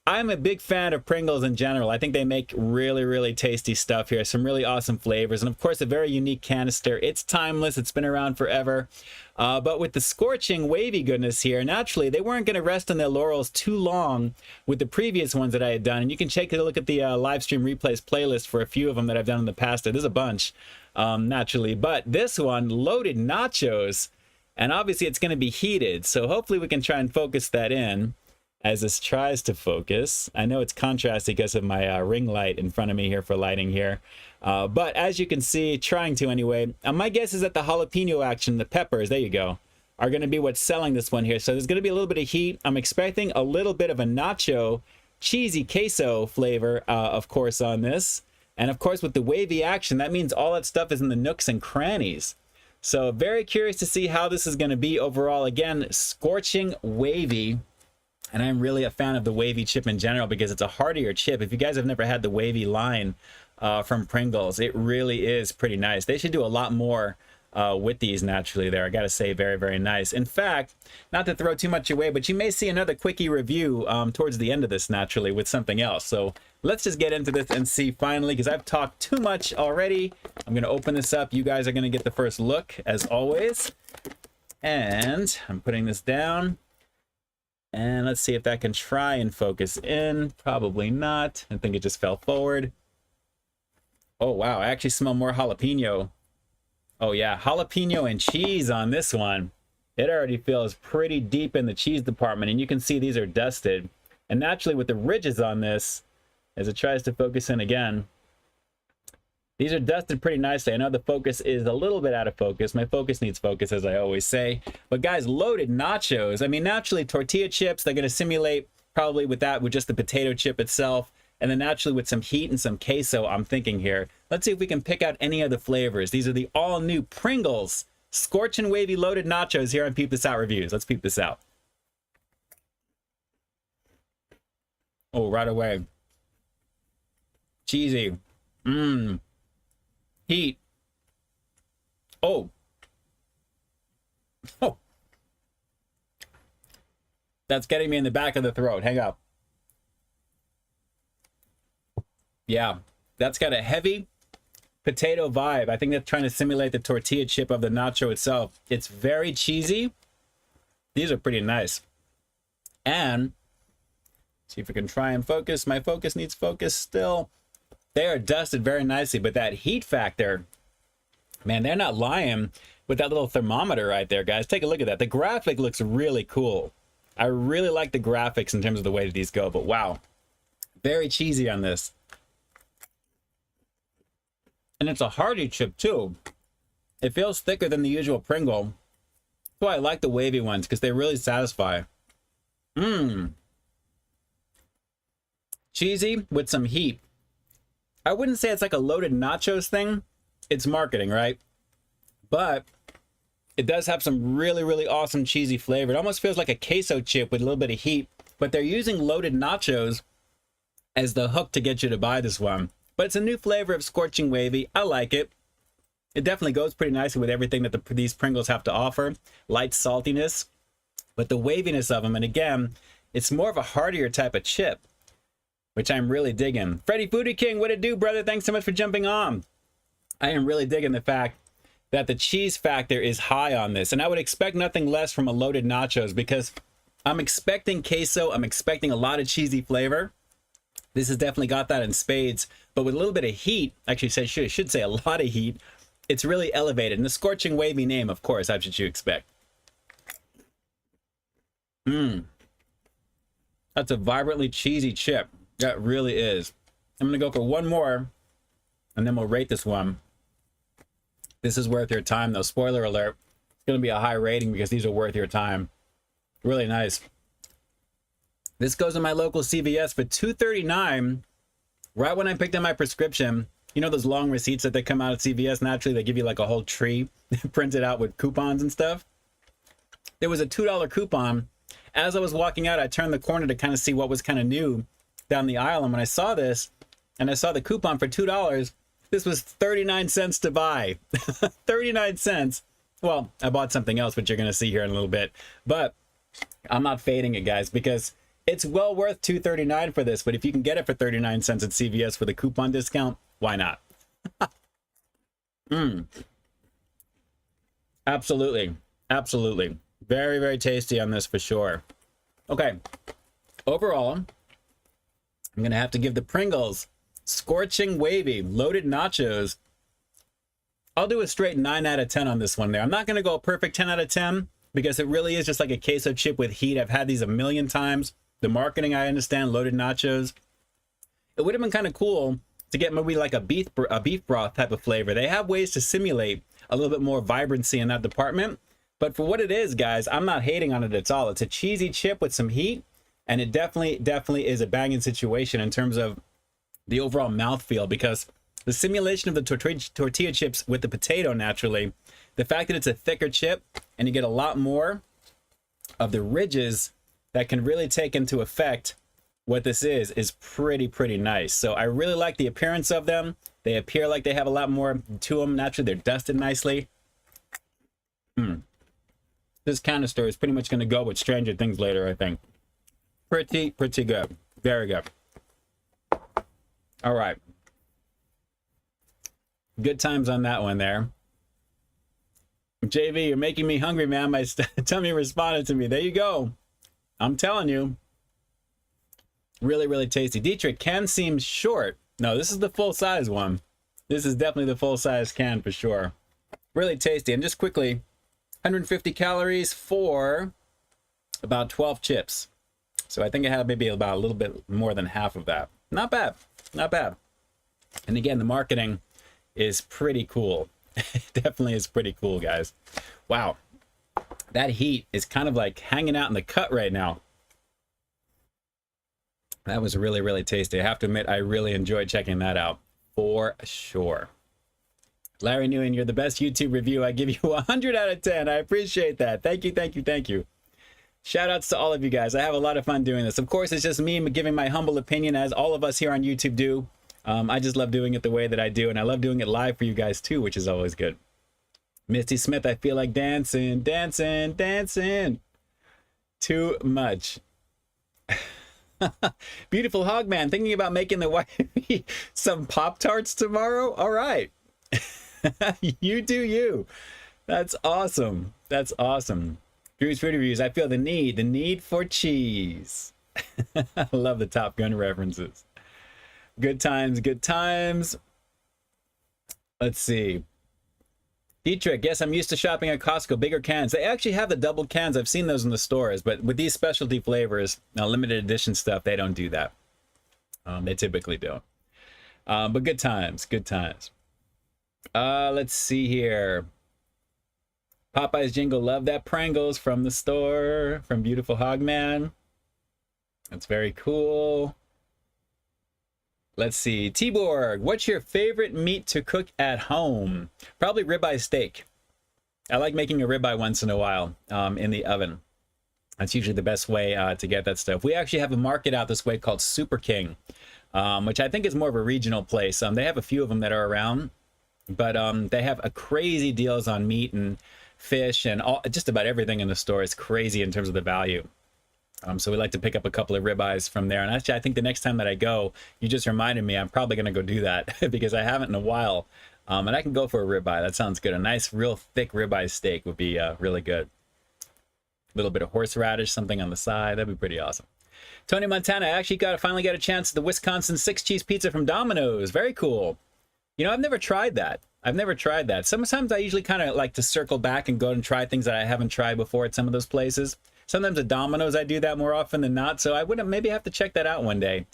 I'm a big fan of Pringles in general. I think they make really, really tasty stuff here. Some really awesome flavors. And of course, a very unique canister. It's timeless. It's been around forever. But with the scorching wavy goodness here, naturally, they weren't going to rest on their laurels too long with the previous ones that I had done. And you can take a look at the live stream replays playlist for a few of them that I've done in the past. There's a bunch, naturally. But this one, loaded nachos. And obviously, it's going to be heated. So hopefully, we can try and focus that in as this tries to focus. I know it's contrasty because of my ring light in front of me here for lighting here. But as you can see, trying to anyway, my guess is that the jalapeno action, the peppers, there you go, are going to be what's selling this one here. So there's going to be a little bit of heat. I'm expecting a little bit of a nacho, cheesy queso flavor, of course, on this. And of course, with the wavy action, that means all that stuff is in the nooks and crannies. So very curious to see how this is going to be overall. Again, scorching wavy. And I'm really a fan of the wavy chip in general because it's a heartier chip. If you guys have never had the wavy line from Pringles, it really is pretty nice. They should do a lot more with these naturally there. I got to say, very, very nice. In fact, not to throw too much away, but you may see another quickie review towards the end of this naturally with something else. So let's just get into this and see finally, because I've talked too much already. I'm going to open this up. You guys are going to get the first look as always. And I'm putting this down. And let's see if that can try and focus in. Probably not. I think it just fell forward. Oh, wow. I actually smell more jalapeno. Oh, yeah. Jalapeno and cheese on this one. It already feels pretty deep in the cheese department. And you can see these are dusted. And naturally, with the ridges on this, as it tries to focus in again, these are dusted pretty nicely. I know the focus is a little bit out of focus. My focus needs focus, as I always say. But guys, loaded nachos. I mean, naturally, tortilla chips, they're going to simulate probably with that, with just the potato chip itself. And then naturally with some heat and some queso, I'm thinking here. Let's see if we can pick out any of the flavors. These are the all-new Pringles Scorchin' Wavy Loaded Nachos here on Peep This Out Reviews. Let's peep this out. Oh, right away. Cheesy. Mmm. Heat. Oh. Oh. That's getting me in the back of the throat. Hang up. Yeah, that's got a heavy potato vibe. I think that's trying to simulate the tortilla chip of the nacho itself. It's very cheesy. These are pretty nice. And see if we can try and focus. My focus needs focus still. They are dusted very nicely, but that heat factor, man, they're not lying with that little thermometer right there, guys. Take a look at that. The graphic looks really cool. I really like the graphics in terms of the way that these go, but wow, very cheesy on this. And it's a hearty chip too. It feels thicker than the usual Pringle. That's why I like the wavy ones, because they really satisfy. Mmm. Cheesy with some heat. I wouldn't say it's like a loaded nachos thing. It's marketing, right? But It does have some really, really awesome cheesy flavor. It almost feels like a queso chip with a little bit of heat, but they're using loaded nachos as the hook to get you to buy this one. But it's a new flavor of scorching wavy. I like it. It definitely goes pretty nicely with everything that these Pringles have to offer. Light saltiness, but the waviness of them, and again, it's more of a heartier type of chip, which I'm really digging. Freddy Foodie King, what it do, brother? Thanks so much for jumping on. I am really digging the fact that the cheese factor is high on this, and I would expect nothing less from a loaded nachos because I'm expecting queso, I'm expecting a lot of cheesy flavor. This has definitely got that in spades, but with a little bit of heat, actually should say a lot of heat, it's really elevated. And the scorching wavy name, of course, that's what you expect. That's a vibrantly cheesy chip. That really is. I'm gonna go for one more, and then we'll rate this one. This is worth your time, though. Spoiler alert. It's going to be a high rating because these are worth your time. Really nice. This goes in my local CVS for $2.39. Right when I picked up my prescription, you know those long receipts that they come out at CVS? Naturally, they give you like a whole tree printed out with coupons and stuff. There was a $2 coupon. As I was walking out, I turned the corner to kind of see what was kind of new down the aisle. And when I saw this, and I saw the coupon for $2, this was 39 cents to buy. 39 cents. Well, I bought something else, which you're going to see here in a little bit. But I'm not fading it, guys, because it's well worth $2.39 for this. But if you can get it for 39 cents at CVS with a coupon discount, why not? Absolutely. Absolutely. Very, very tasty on this for sure. Okay. Overall, I'm going to have to give the Pringles Scorching Wavy Loaded Nachos, I'll do a straight 9 out of 10 on this one there. I'm not going to go a perfect 10 out of 10 because it really is just like a queso chip with heat. I've had these a million times. The marketing, I understand, loaded nachos. It would have been kind of cool to get maybe like a beef broth type of flavor. They have ways to simulate a little bit more vibrancy in that department. But for what it is, guys, I'm not hating on it at all. It's a cheesy chip with some heat, and it definitely is a banging situation in terms of the overall mouthfeel, because the simulation of the tortilla chips with the potato, naturally, the fact that it's a thicker chip and you get a lot more of the ridges that can really take into effect what this is pretty nice. So I really like the appearance of them. They appear like they have a lot more to them. Naturally, they're dusted nicely. This canister is pretty much going to go with Stranger Things later, I think. Pretty good. Very good. All right. Good times on that one there. JV, you're making me hungry, man. My tummy responded to me. There you go. I'm telling you. Really tasty. Dietrich, can seems short. No, this is the full-size one. This is definitely the full-size can for sure. Really tasty. And just quickly, 150 calories for about 12 chips. So I think I have maybe about a little bit more than half of that. Not bad. Not bad. And again, the marketing is pretty cool. It definitely is pretty cool, guys. Wow. That heat is kind of like hanging out in the cut right now. That was really tasty. I have to admit, I really enjoyed checking that out for sure. Larry Nguyen, you're the best YouTube review. I give you 100 out of 10. I appreciate that. Thank you. Shout outs to all of you guys. I have a lot of fun doing this. Of course, it's just me giving my humble opinion, as all of us here on YouTube do. I just love doing it the way that I do, and I love doing it live for you guys too, which is always good. Misty Smith, I feel like dancing. Too much. Beautiful Hogman, thinking about making the wifey some Pop-Tarts tomorrow? All right. You do you. That's awesome. That's awesome. Drew's Food Reviews, I feel the need for cheese. I love the Top Gun references. Good times. Let's see. Dietrich, yes, I'm used to shopping at Costco, bigger cans. They actually have the double cans. I've seen those in the stores, but with these specialty flavors, limited edition stuff, they don't do that. They typically don't. But good times. Let's see here. Popeye's jingle, love that Pringles from the store, from Beautiful Hogman. That's very cool. Let's see. T-Borg, what's your favorite meat to cook at home? Probably ribeye steak. I like making a ribeye once in a while in the oven. That's usually the best way to get that stuff. We actually have a market out this way called Super King, which I think is more of a regional place. They have a few of them that are around, but they have a crazy deals on meat and fish and just about everything in the store. It's crazy in terms of the value. So we like to pick up a couple of ribeyes from there. And actually, I think the next time that I go, you just reminded me, I'm probably going to go do that because I haven't in a while. And I can go for a ribeye. That sounds good. A nice, real thick ribeye steak would be really good. A little bit of horseradish, something on the side. That'd be pretty awesome. Tony Montana, I actually finally got a chance at the Wisconsin 6-cheese pizza from Domino's. Very cool. You know, I've never tried that. Sometimes I usually kind of like to circle back and go and try things that I haven't tried before at some of those places. Sometimes at Domino's I do that more often than not, so I would maybe have to check that out one day,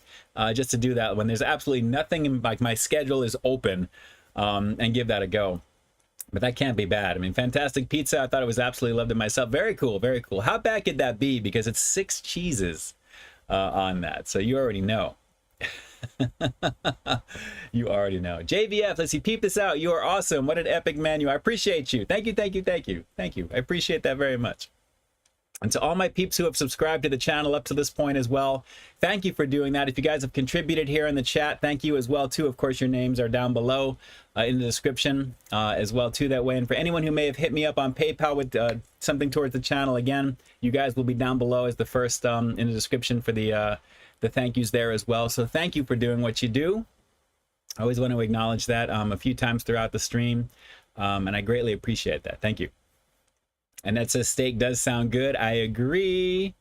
just to do that when there's absolutely nothing in, like, my schedule is open, and give that a go. But that can't be bad. I mean, fantastic pizza. I thought it was absolutely loved it myself. Very cool, very cool. How bad could that be? Because it's 6 cheeses on that, so you already know. You already know. JVF, let's see, peep this out. You are awesome. What an epic man you are. I appreciate you. Thank you, thank you, thank you. Thank you. I appreciate that very much. And to all my peeps who have subscribed to the channel up to this point as well, thank you for doing that. If you guys have contributed here in the chat, thank you as well too. Of course, your names are down below in the description as well too that way. And for anyone who may have hit me up on PayPal with something towards the channel, again, you guys will be down below as the first in the description for the thank yous there as well. So thank you for doing what you do. I always want to acknowledge that a few times throughout the stream, and I greatly appreciate that. Thank you. And that says steak does sound good. I agree.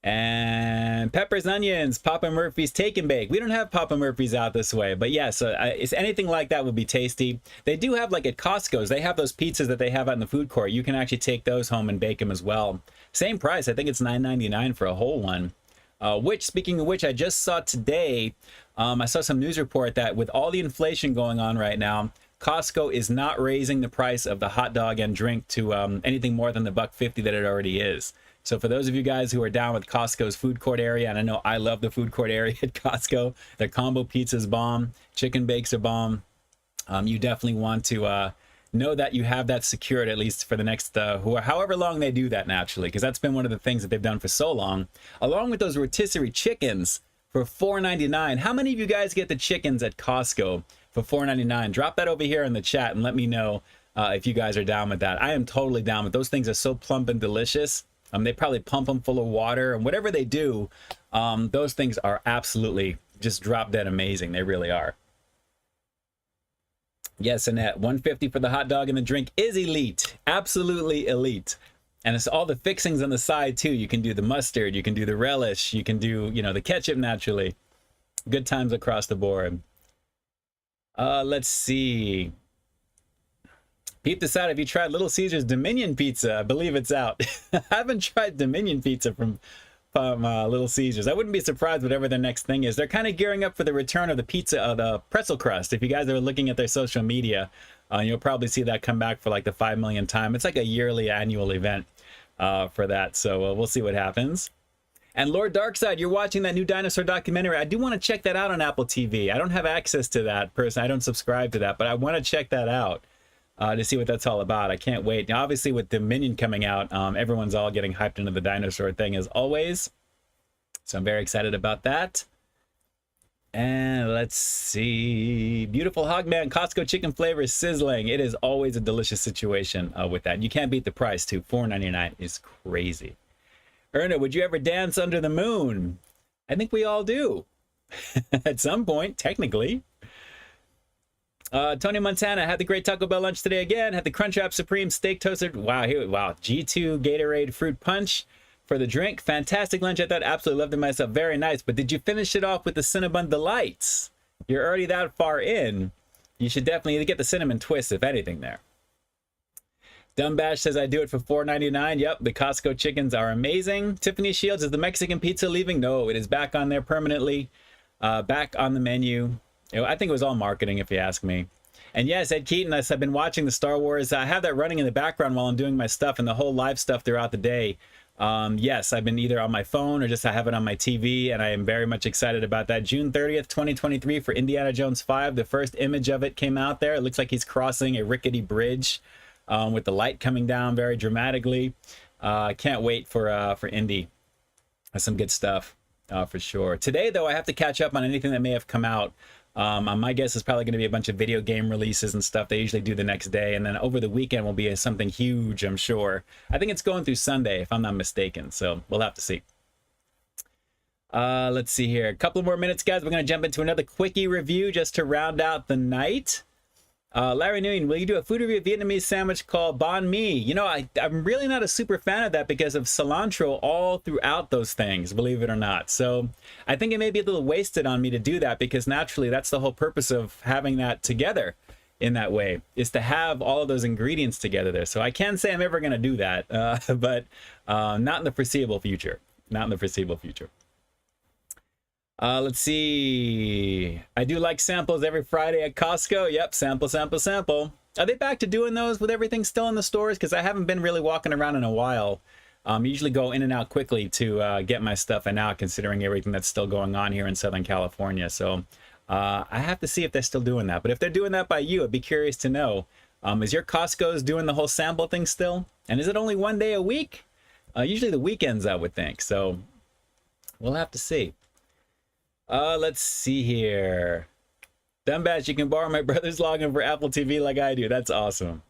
And peppers, onions, Papa Murphy's Take and Bake. We don't have Papa Murphy's out this way, but yeah, so it's anything like that would be tasty. They do have, like at Costco's, they have those pizzas that they have out in the food court. You can actually take those home and bake them as well. Same price. I think it's $9.99 for a whole one. Which, speaking of which, I just saw today, I saw some news report that with all the inflation going on right now, Costco is not raising the price of the hot dog and drink to anything more than the $1.50 that it already is. So for those of you guys who are down with Costco's food court area, and I know I love the food court area at Costco, their combo pizza's bomb, chicken bakes are bomb. You definitely want to know that you have that secured at least for the next, however long they do that naturally, because that's been one of the things that they've done for so long. Along with those rotisserie chickens for $4.99. How many of you guys get the chickens at Costco for $4.99? Drop that over here in the chat and let me know if you guys are down with that. I am totally down with those things. Are so plump and delicious. They probably pump them full of water, and whatever they do, those things are absolutely just drop dead amazing. They really are. Yes, Annette, $1.50 for the hot dog and the drink is elite. Absolutely elite. And it's all the fixings on the side too. You can do the mustard, you can do the relish, you can do, you know, the ketchup naturally. Good times across the board. Let's see. Peep this out. Have you tried Little Caesars Dominion Pizza? I believe it's out. I haven't tried Dominion Pizza from Little Caesars. I wouldn't be surprised whatever their next thing is. They're kind of gearing up for the return of the pizza, the pretzel crust. If you guys are looking at their social media, you'll probably see that come back for like the 5 millionth time. It's like a yearly annual event for that. So we'll see what happens. And Lord Darkside, you're watching that new dinosaur documentary. I do want to check that out on Apple TV. I don't have access to that person. I don't subscribe to that, but I want to check that out to see what that's all about. I can't wait. Now, obviously, with Dominion coming out, everyone's all getting hyped into the dinosaur thing as always. So I'm very excited about that. And let's see. Beautiful Hogman Costco chicken flavor is sizzling. It is always a delicious situation with that. You can't beat the price, too. $4.99 is crazy. Erna, would you ever dance under the moon? I think we all do. At some point, technically. Tony Montana, had the great Taco Bell lunch today again. Had the Crunchwrap Supreme Steak Toasted. Wow, wow. G2 Gatorade Fruit Punch for the drink. Fantastic lunch. I thought absolutely loved it myself. Very nice. But did you finish it off with the Cinnabon Delights? You're already that far in. You should definitely get the cinnamon twist, if anything, there. Dumbash says I do it for $4.99. Yep, the Costco chickens are amazing. Tiffany Shields, is the Mexican pizza leaving? No, it is back on there permanently. Back on the menu. I think it was all marketing, if you ask me. And yes, Ed Keaton, I've been watching the Star Wars. I have that running in the background while I'm doing my stuff and the whole live stuff throughout the day. Yes, I've been either on my phone or just I have it on my TV, and I am very much excited about that. June 30th, 2023 for Indiana Jones 5. The first image of it came out there. It looks like he's crossing a rickety bridge with the light coming down very dramatically. I can't wait for Indy. That's some good stuff for sure. Today, though, I have to catch up on anything that may have come out. My guess is probably going to be a bunch of video game releases and stuff. They usually do the next day, and then over the weekend will be something huge, I'm sure. I think it's going through Sunday, if I'm not mistaken, so we'll have to see. Let's see here. A couple more minutes, guys. We're going to jump into another quickie review just to round out the night. Larry Nguyen, will you do a food review of Vietnamese sandwich called banh mi? You know, I'm really not a super fan of that because of cilantro all throughout those things, believe it or not. So I think it may be a little wasted on me to do that because naturally that's the whole purpose of having that together in that way, is to have all of those ingredients together there. So I can't say I'm ever going to do that, but not in the foreseeable future. Not in the foreseeable future. Let's see. I do like samples every Friday at Costco. Yep, sample, sample, sample. Are they back to doing those with everything still in the stores? Because I haven't been really walking around in a while. Usually go in and out quickly to get my stuff in out, considering everything that's still going on here in Southern California. So I have to see if they're still doing that. But if they're doing that by you, I'd be curious to know. Is your Costco's doing the whole sample thing still? And is it only one day a week? Usually the weekends, I would think. So we'll have to see. Let's see here. Dumbass, you can borrow my brother's login for Apple TV like I do. That's awesome.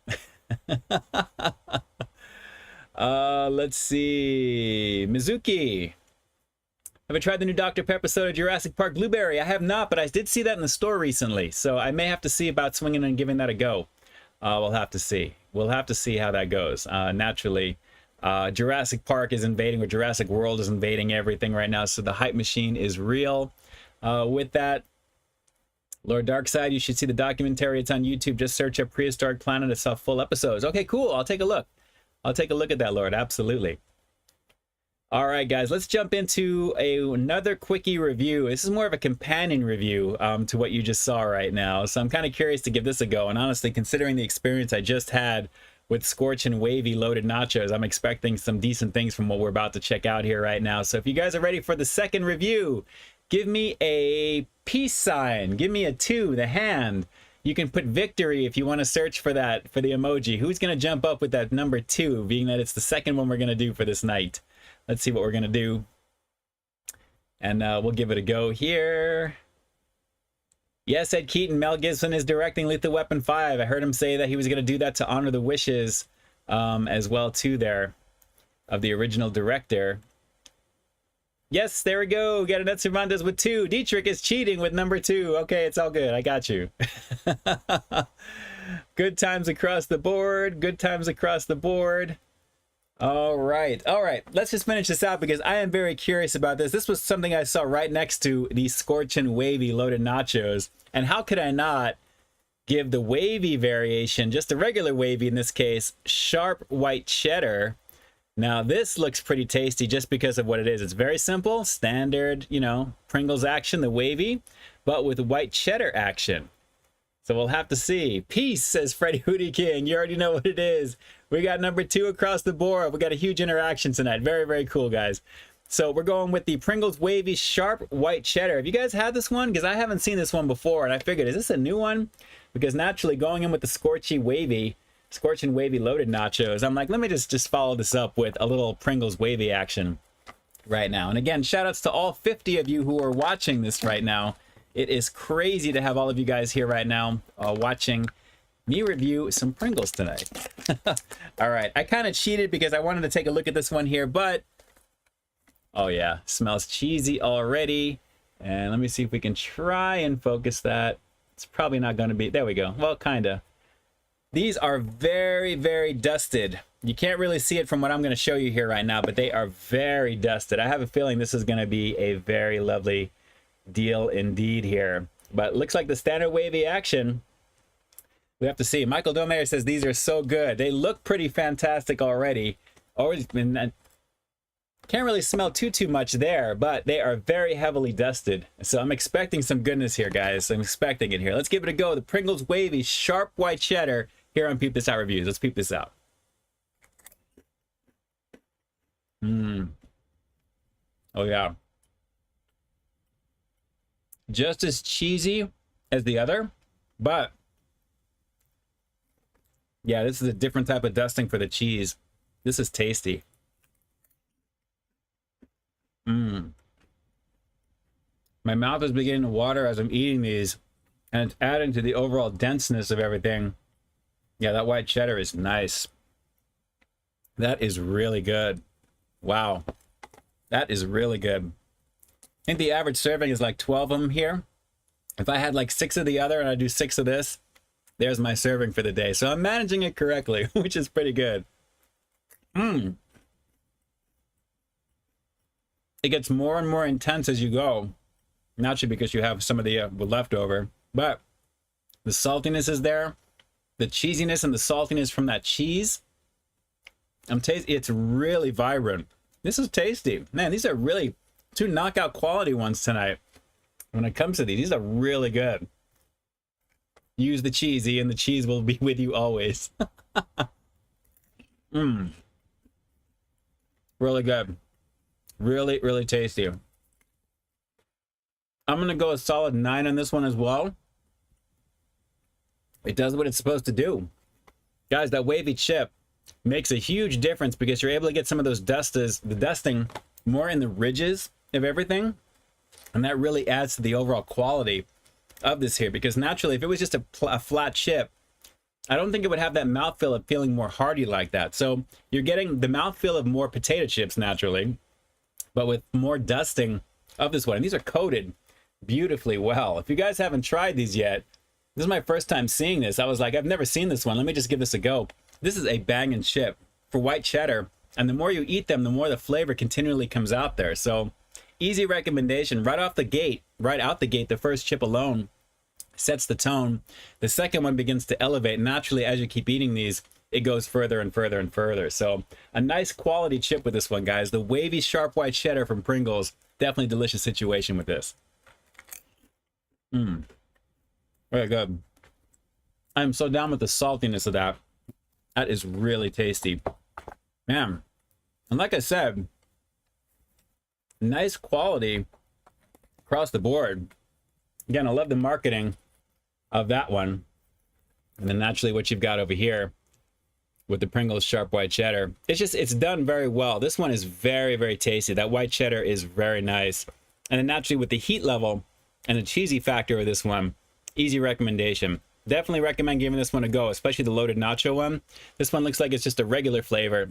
Let's see. Mizuki. Have I tried the new Dr. Pepper soda Jurassic Park Blueberry? I have not, but I did see that in the store recently. So I may have to see about swinging and giving that a go. We'll have to see. We'll have to see how that goes. Naturally, Jurassic Park is invading, or Jurassic World is invading everything right now. So the hype machine is real. With that, Lord Darkside, you should see the documentary. It's on YouTube. Just search up Prehistoric Planet. It's full episodes. Okay, cool. I'll take a look. I'll take a look at that, Lord. Absolutely. All right, guys, let's jump into another quickie review. This is more of a companion review to what you just saw right now. So I'm kind of curious to give this a go. And honestly, considering the experience I just had with Scorch and Wavy loaded nachos, I'm expecting some decent things from what we're about to check out here right now. So if you guys are ready for the second review, give me a peace sign. Give me a 2, the hand. You can put victory if you want to search for that, for the emoji. Who's going to jump up with that number 2, being that it's the second one we're going to do for this night? Let's see what we're going to do. And we'll give it a go here. Yes, Ed Keaton, Mel Gibson is directing Lethal Weapon 5. I heard him say that he was going to do that to honor the wishes as well, too, there, of the original director. Yes, there we go. Got Annette Cervantes with 2. Dietrich is cheating with number 2. Okay, it's all good. I got you. Good times across the board. Good times across the board. All right. All right. Let's just finish this out because I am very curious about this. This was something I saw right next to the Scorch and Wavy loaded nachos. And how could I not give the wavy variation, just the regular wavy in this case, sharp white cheddar? Now, this looks pretty tasty just because of what it is. It's very simple, standard, you know, Pringles action, the wavy, but with white cheddar action. So we'll have to see. Peace, says Freddie Hootie King. You already know what it is. We got number 2 across the board. We got a huge interaction tonight. Very, very cool, guys. So we're going with the Pringles Wavy Sharp White Cheddar. Have you guys had this one? Because I haven't seen this one before, and I figured, is this a new one? Because naturally, going in with the Scorch and Wavy loaded nachos, I'm like, let me just follow this up with a little Pringles Wavy action right now. And again, shout outs to all 50 of you who are watching this right now. It is crazy to have all of you guys here right now watching me review some Pringles tonight. All right, I kind of cheated because I wanted to take a look at this one here, but oh yeah, smells cheesy already. And let me see if we can try and focus that. It's probably not going to be, there we go. Well, kind of. These are very, very dusted. You can't really see it from what I'm going to show you here right now, but they are very dusted. I have a feeling this is going to be a very lovely deal indeed here. But it looks like the standard wavy action. We have to see. Michael Domeyer says these are so good. They look pretty fantastic already. Always been. Can't really smell too much there, but they are very heavily dusted. So I'm expecting some goodness here, guys. I'm expecting it here. Let's give it a go. The Pringles Wavy Sharp White Cheddar here on Peep This Out Reviews. Let's peep this out. Oh, yeah. Just as cheesy as the other, but Yeah, this is a different type of dusting for the cheese. This is tasty. Mmm. My mouth is beginning to water as I'm eating these, and it's adding to the overall denseness of everything. Yeah, that white cheddar is nice. That is really good. Wow. That is really good. I think the average serving is like 12 of them here. If I had like 6 of the other and I do 6 of this, there's my serving for the day. So I'm managing it correctly, which is pretty good. Mmm. It gets more and more intense as you go. Naturally, because you have some of the leftover, but the saltiness is there. The cheesiness and the saltiness from that cheese. It's really vibrant. This is tasty. Man, these are really 2 knockout quality ones tonight. When it comes to these are really good. Use the cheesy and the cheese will be with you always. Mmm. Really good. Really, really tasty. I'm going to go a solid 9 on this one as well. It does what it's supposed to do. Guys, that wavy chip makes a huge difference because you're able to get some of those the dusting more in the ridges of everything. And that really adds to the overall quality of this here. Because naturally, if it was just a flat chip, I don't think it would have that mouthfeel of feeling more hearty like that. So you're getting the mouthfeel of more potato chips naturally, but with more dusting of this one. And these are coated beautifully well. If you guys haven't tried these yet, this is my first time seeing this. I was like, I've never seen this one. Let me just give this a go. This is a banging chip for white cheddar. And the more you eat them, the more the flavor continually comes out there. So easy recommendation right off the gate, right out the gate. The first chip alone sets the tone. The second one begins to elevate. Naturally, as you keep eating these, it goes further and further and further. So a nice quality chip with this one, guys. The wavy, sharp white cheddar from Pringles. Definitely delicious situation with this. Mmm. Very good. I'm so down with the saltiness of that. That is really tasty. Man. And like I said, nice quality across the board. Again, I love the marketing of that one. And then naturally what you've got over here with the Pringles sharp white cheddar. It's done very well. This one is very, very tasty. That white cheddar is very nice. And then naturally with the heat level and the cheesy factor of this one, easy recommendation. Definitely recommend giving this one a go, especially the loaded nacho one. This one looks like it's just a regular flavor,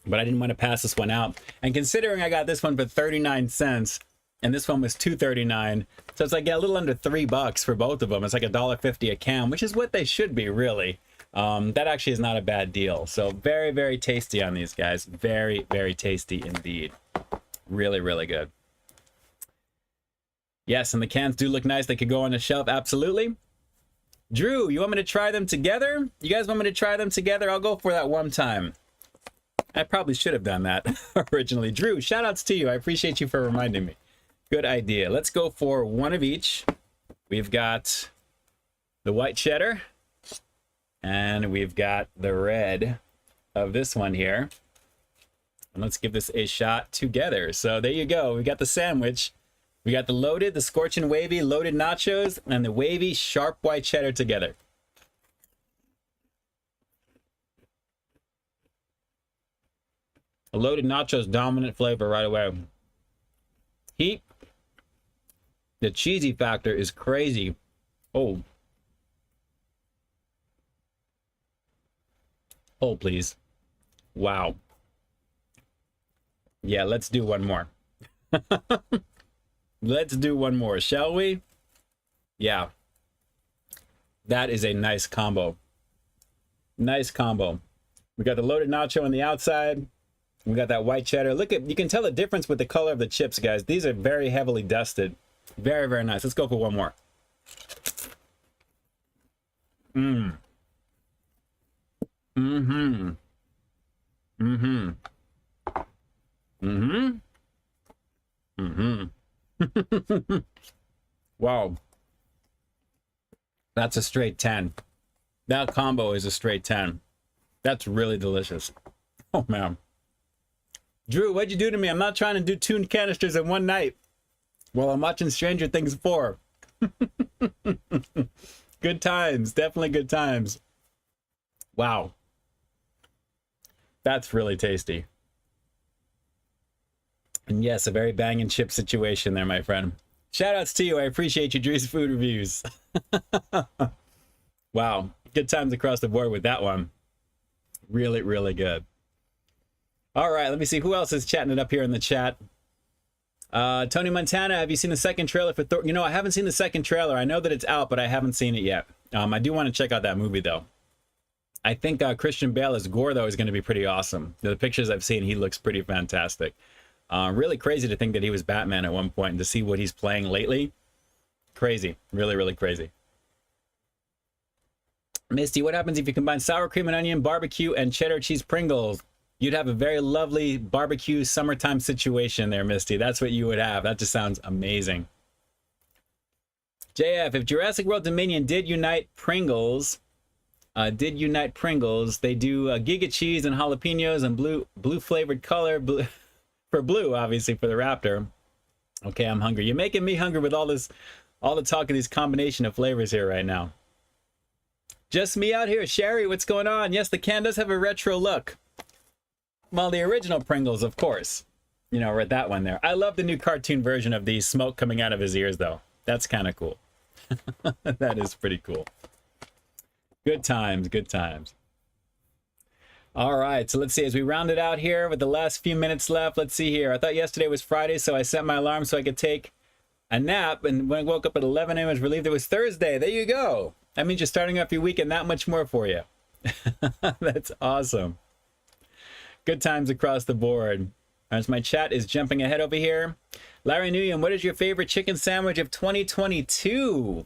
but I didn't want to pass this one out. And considering I got this one for 39 cents and this one was $2.39, so it's like a little under $3 for both of them. It's like $1.50 a can, which is what they should be, really. That actually is not a bad deal. So very, very tasty on these guys. Very, very tasty indeed. Really, really good. Yes, and the cans do look nice. They could go on the shelf, absolutely. Drew, you want me to try them together? You guys want me to try them together? I'll go for that one time. I probably should have done that originally. Drew, shout outs to you. I appreciate you for reminding me. Good idea. Let's go for one of each. We've got the white cheddar, and we've got the red of this one here. And let's give this a shot together. So there you go. We got the sandwich. We got the loaded, the scorching wavy loaded nachos, and the wavy sharp white cheddar together. A loaded nachos dominant flavor right away. Heat. The cheesy factor is crazy. Oh. Oh, please. Wow. Yeah, let's do one more. Let's do one more, shall we? Yeah. That is a nice combo. Nice combo. We got the loaded nacho on the outside. We got that white cheddar. Look at, you can tell the difference with the color of the chips, guys. These are very heavily dusted. Very, very nice. Let's go for one more. Mmm. Mm-hmm. Mm-hmm. Mm-hmm. Mm-hmm. Wow. That's a straight 10. That combo is a straight 10. That's really delicious. Oh, man. Drew, what'd you do to me? I'm not trying to do 2 canisters in one night while I'm watching Stranger Things 4. Good times. Definitely good times. Wow. That's really tasty. And yes, a very bang and chip situation there, my friend. Shout outs to you. I appreciate you, Drew's Food Reviews. Wow. Good times across the board with that one. Really, really good. All right, let me see who else is chatting it up here in the chat. Tony Montana, have you seen the second trailer for Thor? You know, I haven't seen the second trailer. I know that it's out, but I haven't seen it yet. I do want to check out that movie, though. I think Christian Bale as Gore, though, is going to be pretty awesome. The pictures I've seen, he looks pretty fantastic. Really crazy to think that he was Batman at one point and to see what he's playing lately. Crazy. Really, really crazy. Misty, what happens if you combine sour cream and onion, barbecue, and cheddar cheese Pringles? You'd have a very lovely barbecue summertime situation there, Misty. That's what you would have. That just sounds amazing. JF, if Jurassic World Dominion did unite Pringles, they do Giga cheese and jalapenos and blue flavored color for blue, obviously for the Raptor. Okay, I'm hungry. You're making me hungry with all the talk of these combination of flavors here right now. Just me out here, Sherry. What's going on? Yes, the can does have a retro look. Well, the original Pringles, of course. You know, we're at that one there. I love the new cartoon version of the smoke coming out of his ears, though. That's kind of cool. That is pretty cool. Good times, good times. All right, so let's see. As we round it out here with the last few minutes left, let's see here. I thought yesterday was Friday, so I set my alarm so I could take a nap. And when I woke up at 11 a.m., I was relieved it was Thursday. There you go. That means you're starting off your weekend that much more for you. That's awesome. Good times across the board. As my chat is jumping ahead over here. Larry Nguyen, what is your favorite chicken sandwich of 2022?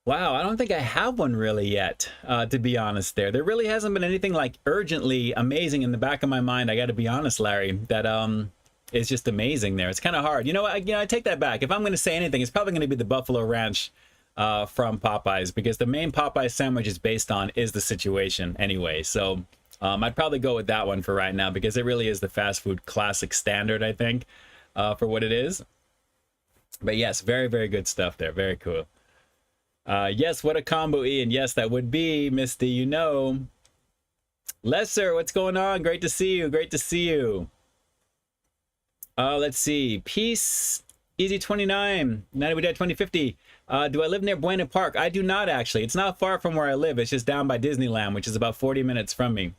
Wow, I don't think I have one really yet, to be honest there. There really hasn't been anything like urgently amazing in the back of my mind, I got to be honest, Larry, that is just amazing there. It's kind of hard. You know what, I take that back. If I'm going to say anything, it's probably going to be the Buffalo Ranch from Popeyes, because the main Popeyes sandwich is based on is the situation anyway. So I'd probably go with that one for right now, because it really is the fast food classic standard, I think, for what it is. But yes, very, very good stuff there. Very cool. Yes, what a combo, Ian. Yes, that would be, Misty, you know. Lesser, what's going on? Great to see you. Great to see you. Let's see. Peace. Easy 29. 90 Dead 2050. Do I live near Buena Park? I do not, actually. It's not far from where I live. It's just down by Disneyland, which is about 40 minutes from me.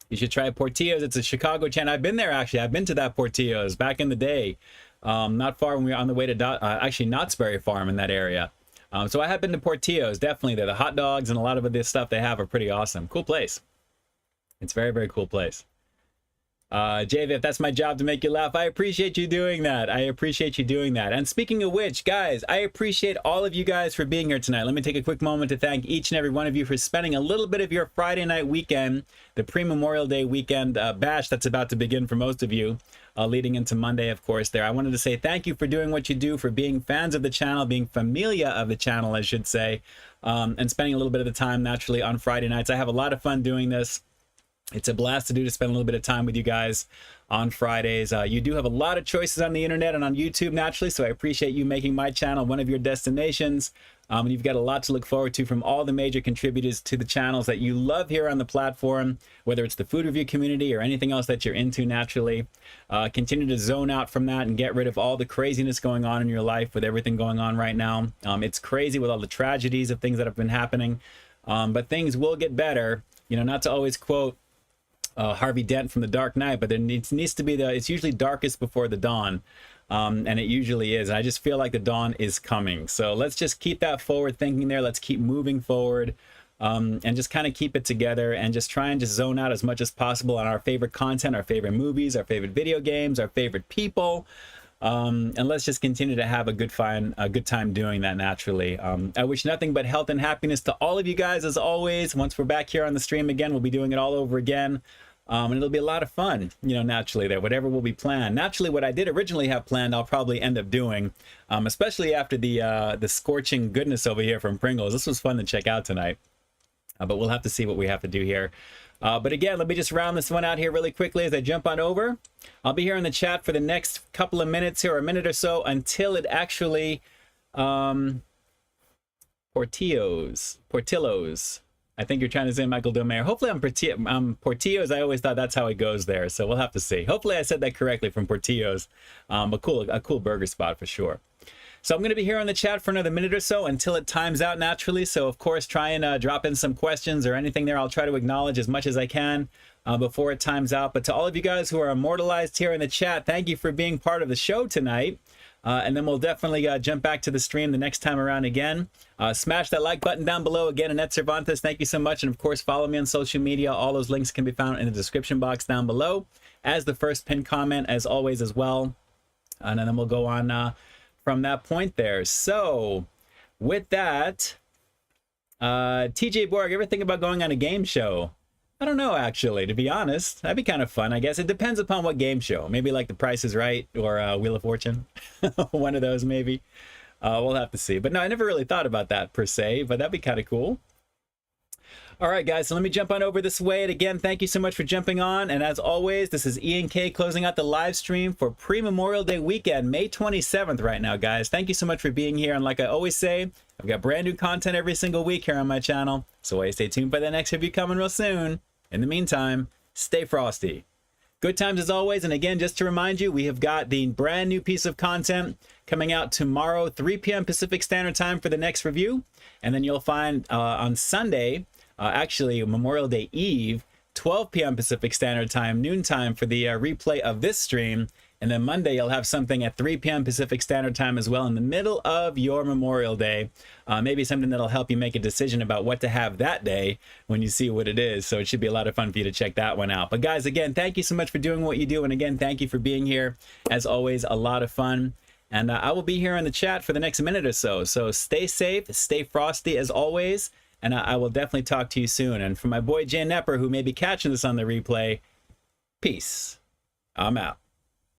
You should try Portillo's. It's a Chicago chain. I've been there, actually. I've been to that Portillo's back in the day. Not far when we were on the way to, actually, Knott's Berry Farm in that area. So I have been to Portillo's, definitely. There, the hot dogs and a lot of this stuff they have are pretty awesome. Cool place. It's a very, very cool place. JV, that's my job to make you laugh. I appreciate you doing that. I appreciate you doing that. And speaking of which, guys, I appreciate all of you guys for being here tonight. Let me take a quick moment to thank each and every one of you for spending a little bit of your Friday night weekend, the pre-Memorial Day weekend bash that's about to begin for most of you, leading into Monday, of course, there. I wanted to say thank you for doing what you do, for being fans of the channel, being familia of the channel, I should say, and spending a little bit of the time naturally on Friday nights. I have a lot of fun doing this. It's a blast to do, to spend a little bit of time with you guys on Fridays. You do have a lot of choices on the internet and on YouTube, naturally, so I appreciate you making my channel one of your destinations. And you've got a lot to look forward to from all the major contributors to the channels that you love here on the platform, whether it's the food review community or anything else that you're into naturally. Continue to zone out from that and get rid of all the craziness going on in your life with everything going on right now. It's crazy with all the tragedies of things that have been happening, but things will get better. You know, not to always quote Harvey Dent from The Dark Knight, but there needs to be it's usually darkest before the dawn, and it usually is. And I just feel like the dawn is coming. So let's just keep that forward thinking there. Let's keep moving forward, and just kind of keep it together, and just try and just zone out as much as possible on our favorite content, our favorite movies, our favorite video games, our favorite people. And let's just continue to have a good time doing that naturally. I wish nothing but health and happiness to all of you guys, as always. Once we're back here on the stream again, we'll be doing it all over again. And it'll be a lot of fun, you know, naturally there, whatever will be planned. Naturally, what I did originally have planned, I'll probably end up doing, especially after the scorching goodness over here from Pringles. This was fun to check out tonight, but we'll have to see what we have to do here. But again, let me just round this one out here really quickly as I jump on over. I'll be here in the chat for the next couple of minutes here, or a minute or so, until it actually, Portillo's. I think you're trying to say Michael Domayer. Hopefully I'm Portillo's. I always thought that's how it goes there. So we'll have to see. Hopefully I said that correctly from Portillo's. A cool burger spot for sure. So I'm going to be here on the chat for another minute or so until it times out naturally. So of course, try and drop in some questions or anything there. I'll try to acknowledge as much as I can before it times out. But to all of you guys who are immortalized here in the chat, thank you for being part of the show tonight. And then we'll definitely jump back to the stream the next time around again. Smash that like button down below. Again, Annette Cervantes, thank you so much. And of course, follow me on social media. All those links can be found in the description box down below as the first pinned comment, as always, as well. And then we'll go on from that point there. So with that, TJ Borg, ever think about going on a game show? I don't know, actually, to be honest. That'd be kind of fun, I guess. It depends upon what game show. Maybe like The Price is Right or Wheel of Fortune. One of those, maybe. We'll have to see. But no, I never really thought about that per se, but that'd be kind of cool. All right, guys, so let me jump on over this way. And again, thank you so much for jumping on. And as always, this is Ian K closing out the live stream for pre-Memorial Day weekend, May 27th right now, guys. Thank you so much for being here. And like I always say, I've got brand new content every single week here on my channel. So always stay tuned for the next review coming real soon. In the meantime, stay frosty. Good times as always. And again, just to remind you, we have got the brand new piece of content coming out tomorrow, 3 p.m. Pacific Standard Time for the next review. And then you'll find on Sunday, actually Memorial Day Eve, 12 p.m. Pacific Standard Time, noontime for the replay of this stream. And then Monday, you'll have something at 3 p.m. Pacific Standard Time as well in the middle of your Memorial Day. Maybe something that'll help you make a decision about what to have that day when you see what it is. So it should be a lot of fun for you to check that one out. But guys, again, thank you so much for doing what you do. And again, thank you for being here. As always, a lot of fun. And I will be here in the chat for the next minute or so. So stay safe, stay frosty as always. And I will definitely talk to you soon. And for my boy Jay Nepper, who may be catching this on the replay, peace. I'm out.